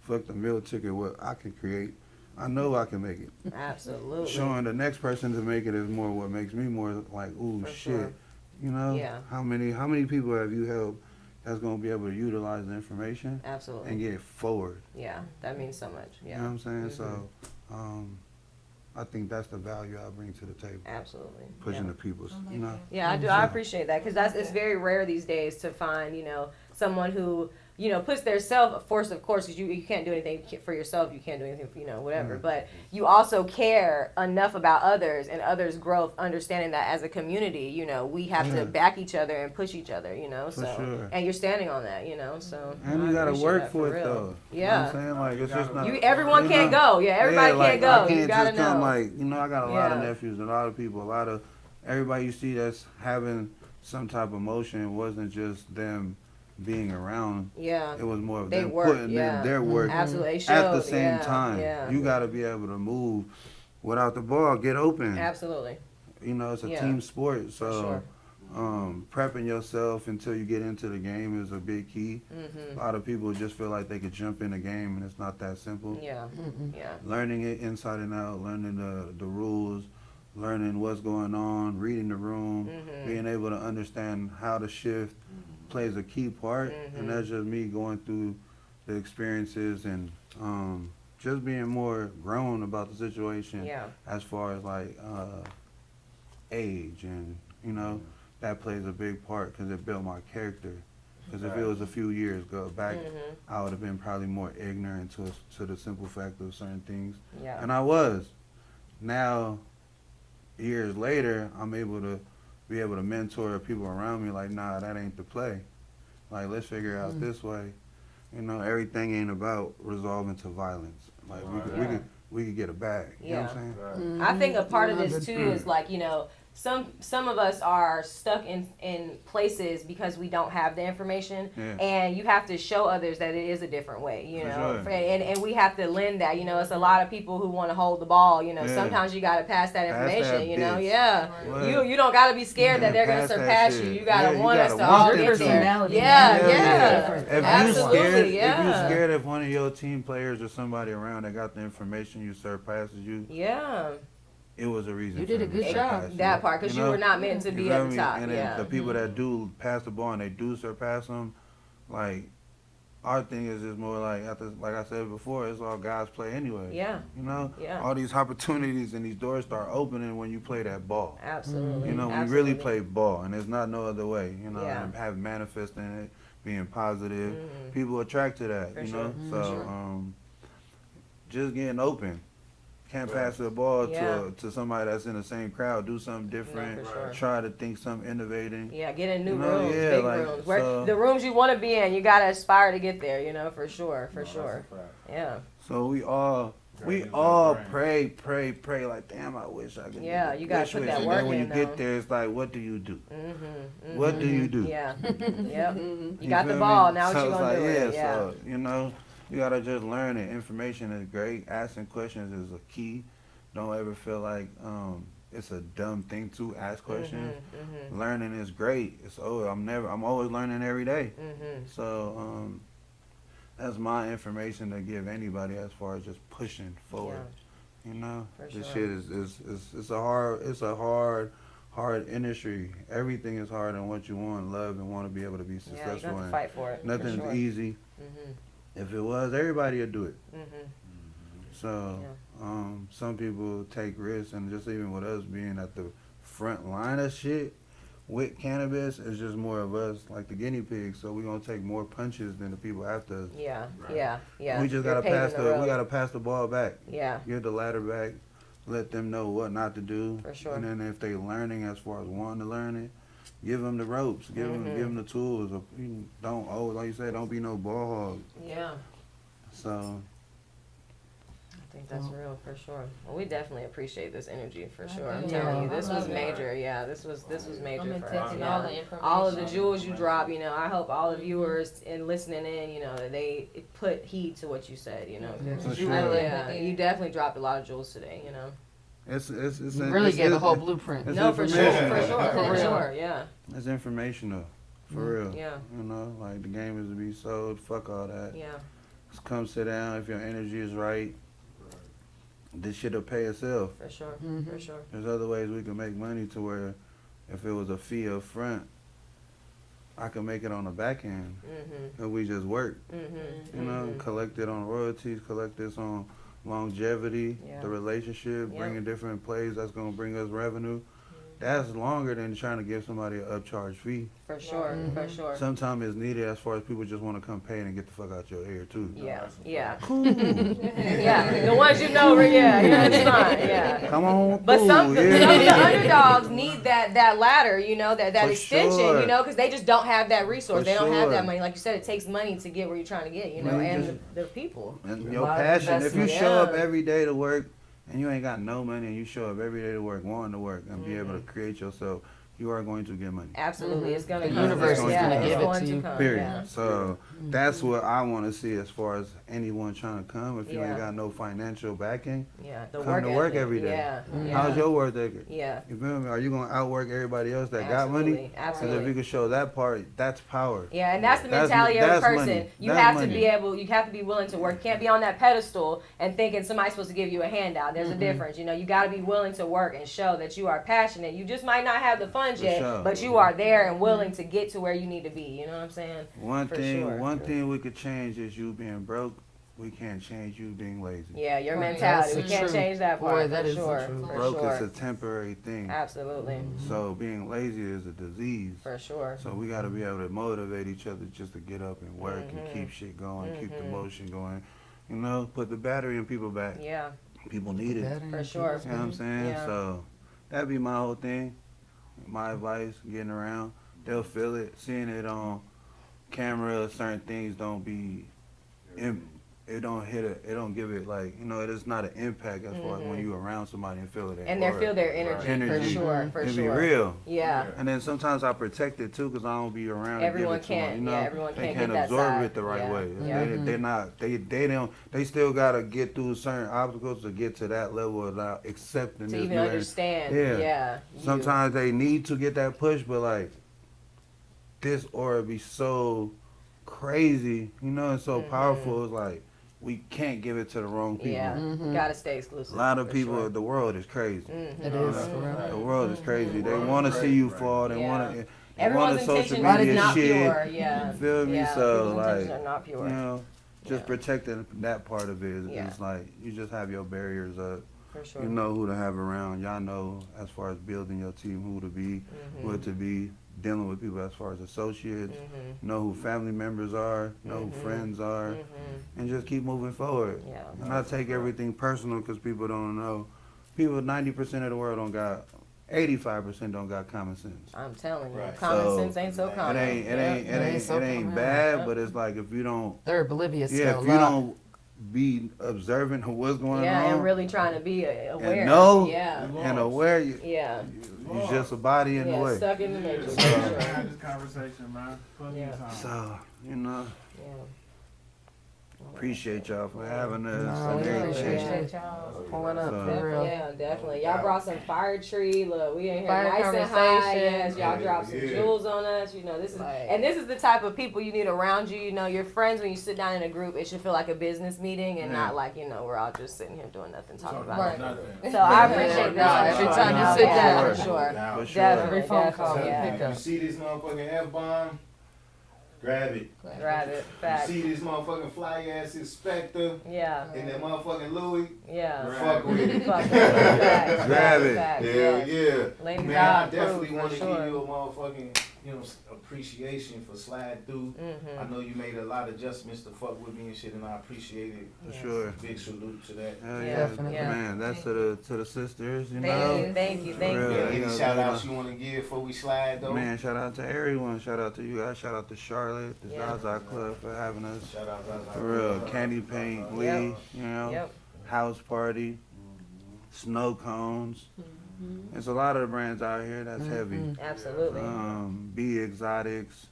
Fuck the meal ticket, what I can create. I know I can make it. Absolutely. Showing the next person to make it is more what makes me more like, ooh, for shit. Sure. How many people have you helped that's gonna be able to utilize the information? Absolutely. And get forward. Yeah, that means so much. Yeah. You know what I'm saying? So, I think that's the value I bring to the table. Absolutely. Pushing the people's, Yeah, I do. I appreciate that, because it's very rare these days to find, someone who, puts their self first, of course, because you can't do anything for yourself. You can't do anything for, whatever. But you also care enough about others and others' growth, understanding that as a community, we have to back each other and push each other, Sure. And you're standing on that, so. And you got to work for it, though. Yeah. You know what I'm saying? Like, it's just not. Everyone can't go. Yeah, everybody can't go. I can't you gotta just come, know. I got a lot of nephews, a lot of people, everybody you see that's having some type of motion. It wasn't just them being around. Yeah. It was more of they them work, putting in their work Absolutely. at the same time. Yeah. You got to be able to move without the ball, get open. Absolutely. It's a team sport, so For sure. prepping yourself until you get into the game is a big key. A lot of people just feel like they could jump in the game, and it's not that simple. Yeah. Learning it inside and out, learning the rules, learning what's going on, reading the room, being able to understand how to shift plays a key part. And that's just me going through the experiences and just being more grown about the situation as far as like age, and that plays a big part because it built my character. Because if it was a few years back, I would have been probably more ignorant to the simple fact of certain things. And I was. Now, years later, I'm able to mentor people around me like, nah, that ain't the play. Like, let's figure it out this way. Everything ain't about resolving to violence. Like, we could get a bag. You know what I'm saying? I think a part of this too is like, some of us are stuck in places because we don't have the information, and you have to show others that it is a different way, Sure. and we have to lend that, it's a lot of people who want to hold the ball, sometimes you got to pass that information, you don't got to be scared that they're going to surpass you. You got to want us to all get there. Absolutely, if you're scared if one of your team players or somebody around that got the information you surpasses you, it was a reason. You did a good job. That part, because you were not meant to be at the top. And then the people that do pass the ball and they do surpass them, like, our thing is just more like, like I said before, it's all guys play anyway. All these opportunities and these doors start opening when you play that ball. Absolutely. When you really play ball, and there's not no other way. And have manifesting it, being positive. People attract to that. So just getting open. Can't pass the ball to somebody that's in the same crowd. Do something different. Try to think something innovating. Get in new rooms, big rooms. Where the rooms you want to be in, you gotta aspire to get there. For sure. Yeah. So we all We all pray, like, damn, I wish I could. Yeah, you gotta put that work in. And then when you though. get there, it's like, what do you do? What do you do? Yeah, yep. You got the ball. Now what you gonna do? So you know, you gotta just learn it. Information is great. Asking questions is a key. Don't ever feel like it's a dumb thing to ask questions. Learning is great. I'm always learning every day. So that's my information to give anybody as far as just pushing forward. Yeah. You know, this shit is a hard industry. Everything is hard and what you want, love, and want to be able to be successful. You have to fight for it. Nothing's easy. If it was, everybody would do it. So some people take risks, and just even with us being at the front line of shit with cannabis, it's just more of us like the guinea pigs. So we're gonna take more punches than the people after us. Yeah. We just gotta pass the ball back. Yeah. Give the ladder back. Let them know what not to do. For sure. And then if they learning as far as wanting to learn it, give them the ropes. Give them the tools. Don't like you said, don't be no ball hog. Yeah. So. I think that's real for sure. Well, we definitely appreciate this energy for sure. I'm telling you, this was major. Yeah, this was major for us. All the information. All of the jewels you drop, you know, I hope all the viewers and listening in, you know, that they put heed to what you said, you know. For sure. Yeah, you definitely dropped a lot of jewels today, you know. You really gave a whole blueprint. No, for sure, yeah. It's informational, for real. Yeah. You know, like the game is to be sold. Fuck all that. Yeah. Just come sit down. If your energy is right, this shit'll pay itself. For sure, for sure. There's other ways we can make money to where if it was a fee up front, I can make it on the back end. And we just work. You know, collect it on royalties, collect this on longevity, the relationship, bringing different plays that's going to bring us revenue. That's longer than trying to give somebody an upcharge fee. For sure, for sure. Sometimes it's needed as far as people just want to come pay and get the fuck out your ear too. Yeah. Cool. Yeah, the ones you know, it's fine, yeah. Come on, but cool, some of the underdogs need that ladder, you know, that extension, you know, because they just don't have that resource. They don't have that money. Like you said, it takes money to get where you're trying to get, you know, and the people. And your passion. If you show up every day to work, and you ain't got no money, and you show up every day to work, wanting to work, and be able to create yourself, you are going to get money. Absolutely, it's going to come. The universe is going to give it to you. Period. Yeah. So that's what I want to see as far as anyone trying to come. If you ain't got no financial backing, come to work every day. How's your work ethic? You feel me? Are you going to outwork everybody else that got money? Because if you can show that part, that's power. Yeah, and that's the mentality of a person. Money. You have to be able, you have to be willing to work. You can't be on that pedestal and thinking somebody's supposed to give you a handout. There's a difference. You know, you got to be willing to work and show that you are passionate. You just might not have the funds yet, but you are there and willing to get to where you need to be. You know what I'm saying? One thing we could change is you being broke. We can't change you being lazy. Yeah, your mentality. We can't change that part. That is sure. true. Broke is a temporary thing. Absolutely. So being lazy is a disease. For sure. So we got to be able to motivate each other just to get up and work and keep shit going, keep the motion going. You know, put the battery in people back. Yeah. People need it. For sure. You know what I'm saying? Yeah. So that'd be my whole thing. My advice, getting around. They'll feel it. Seeing it on camera, certain things don't be, it don't hit it. It don't give it like, you know, it is not an impact as far as when you around somebody and feel it. And they feel their energy. For sure. For it sure. be real. Yeah. And then sometimes I protect it too because I don't be around. Everyone to give it can't. To them, you know? Everyone they can't absorb that it the right way. Yeah. They still gotta get through certain obstacles to get to that level of accepting. To even understand. Yeah. Sometimes they need to get that push, but like this aura be so crazy, you know, and so powerful. It's like we can't give it to the wrong people. Yeah, gotta stay exclusive. A lot of people, the world is crazy. It is. The world is crazy. They want to see you fall. They want to. Everyone's social intention media is not shit. pure. Yeah. You feel me? So like, are not pure. you know, just protecting that part of it is like you just have your barriers up. For sure. You know who to have around. Y'all know as far as building your team, who to be, what to be. Dealing with people as far as associates, know who family members are, know who friends are, and just keep moving forward. Yeah. And not take everything personal because people don't know. People, 90% of the world don't got, 85% don't got common sense. I'm telling you, common sense ain't so common. It ain't bad, but it's like if you don't. They're oblivious. Yeah, if you don't be observant of what's going on. Yeah, and really trying to be aware. And know Yeah. and aware. Yeah. You're just a body in the way. Stuck in the matrix. We had this conversation, man. Plenty of time. So, you know, Yeah. appreciate y'all for having us. No, and we everything. appreciate y'all. Pulling up So- for real. Yeah, definitely. Y'all brought some fire tree. Look, we in here Fire nice and high. conversation. Yes, y'all dropped some jewels on us. You know, this is and this is the type of people you need around you. You know, your friends when you sit down in a group, it should feel like a business meeting and not like, you know, we're all just sitting here doing nothing, talking about it. So I appreciate that. Every time you sit down. For sure. For sure. Definitely. Every phone call definitely, you yeah. pick You up. see this motherfucking F-bomb? Grab it. Grab it. You Facts. see this motherfucking fly ass inspector Yeah. and that motherfucking Louis? Yeah. Fuck with it. Fuck with it. Facts, Grab facts, it. facts, Hell yes. yeah. Ladies Man, I out, definitely proof, want for to sure. give you a motherfucking, you know, appreciation for sliding through. Mm-hmm. I know you made a lot of adjustments to fuck with me and shit, and I appreciate it. For sure. Big salute to that. Hell Yeah, yeah, definitely. man. That's to the sisters, you know. Thank you, thank you, thank For you. real. Yeah, any you know, shout you outs know. you want to give before we slide though? Man, shout out to everyone. Shout out to you guys. Shout out to Charlotte, the Yeah. Zaza Club for having us. Shout out, For real. Candy Paint, Lee, Yep. you know. Yep. House Party, Snow Cones. There's a lot of the brands out here that's heavy. Absolutely. B Exotics.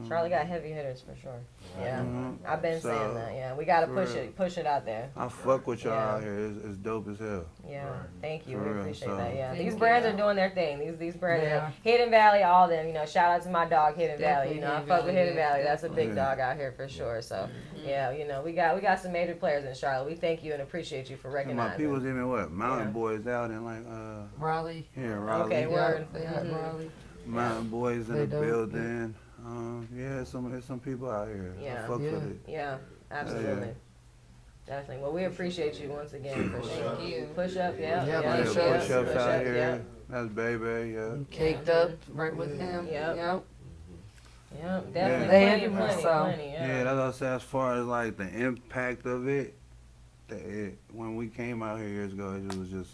Charlie got heavy hitters for sure. Yeah. Mhm. I've been So, saying that. Yeah. We gotta for push it out there. I fuck with y'all Yeah. out here. It's dope as hell. Yeah. Thank you. For We real, appreciate so- that. Yeah. Thank These you. brands are doing their thing. These brands, They are. Hidden Valley, all of them. You know, shout out to my dog Hidden Valley. Definitely You know, I Hidden fuck with Valley, Hidden yeah, Valley. That's a big definitely. dog out here for sure. So yeah, you know, we got some major players in Charlotte. We thank you and appreciate you for And my recognizing. people's even what? Mountain Yeah. Boys out in like Raleigh. here in Raleigh. Okay, Yeah, word. they got Mhm. Raleigh. Mountain Boys in They the dope. building. Yeah, there's some people out here. Yeah. I fuck Yeah. with it. Yeah, absolutely. Definitely. Well, we appreciate you once again for sure. Push up, yeah. Yeah, Yeah, push push ups. ups out here. Yeah. That's baby, yeah. Caked up right with him. Yep. Yep. Yeah, definitely. They Plenty, everywhere, plenty, so- plenty, Yeah, that's what I say as far as like the impact of it. When we came out here years ago, it was just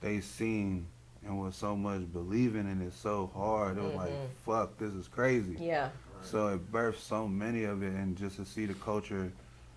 they seen and was so much believing in it so hard. It was like, fuck, this is crazy. Yeah, So it birthed so many of it, and just to see the culture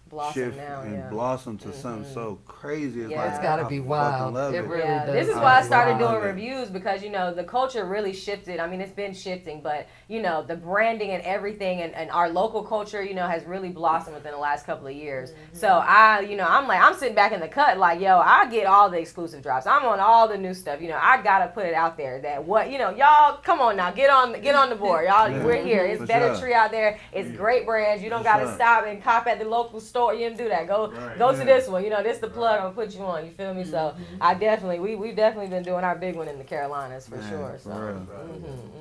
blossom shift now, and yeah. blossom to something so crazy. It's Yeah. like, It's gotta I be fucking wild. love It really Yeah, does. this is I why I started love doing it. reviews because, you know, the culture really shifted. I mean, it's been shifting, but, you know, the branding and everything and our local culture, you know, has really blossomed within the last couple of years. So I'm sitting back in the cut like, yo, I get all the exclusive drops. I'm on all the new stuff. You know, I got to put it out there that y'all, come on now, get on the board. Y'all, Yeah. we're here. It's For Better sure. Tree out there. It's great brands. You don't For got to sure. stop and cop at the local store. You didn't do that. Go to Yeah. this one. You know, this the plug. I'm gonna put you on. You feel me? So we've definitely been doing our big one in the Carolinas for Man, sure. for So real.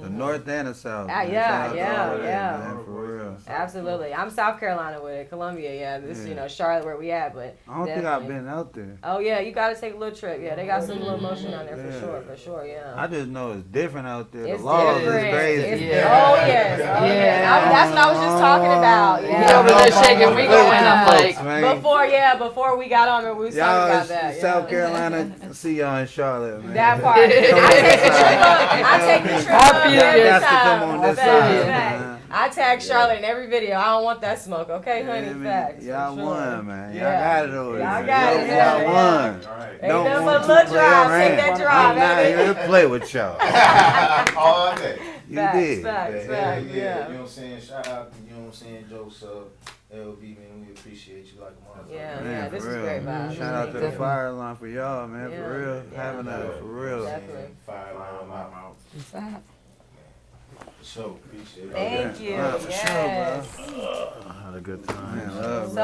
The North and the South. Ah, man. yeah, Shout out to yeah, all of that, yeah. man, for real. absolutely, I'm South Carolina with it. Columbia, yeah. This Yeah. you know Charlotte where we at, but I don't think I've been out there. Oh yeah, you gotta take a little trip. Yeah, they got some little motion down there Yeah. for sure. Yeah. I just know it's different out there. It's the laws different. is crazy. It's- Yeah. Oh yes. Oh, Yeah. yes. That's what I was just talking about. He Yeah. over there shaking. We going up like. Before we got on there, we was talking Y'all about in that. South yeah. Carolina, see y'all in Charlotte, man. That part. I take the trip up feel every you. Y'all got to time. come on this Facts, side, facts. man. I tag Charlotte in every video. I don't want that smoke. Okay, honey? Yeah, man. Facts. for Y'all sure. won, man. Y'all Yeah. got it over Y'all there. got it, Y'all yeah, won. Ain't Don't nothing want but to little play drive. around. Take that drive, I'm not baby. here to play with y'all. All day. You Facts, did. facts, Yeah, facts, yeah, yeah. you know what I'm saying? Shout out to, you know what I'm saying, Jokes Up, LB, man, we appreciate you like a motherfucker. Yeah, Man, yeah, this for is real. great vibes. Shout out to the Definitely. fire line for y'all, man. Yeah. For real. Yeah. Having us, for real. Definitely. Fire line out. What's that? For sure, appreciate it. Thank you. Yeah, for sure, bro. Yes. I had a good time. Man, love, So bro.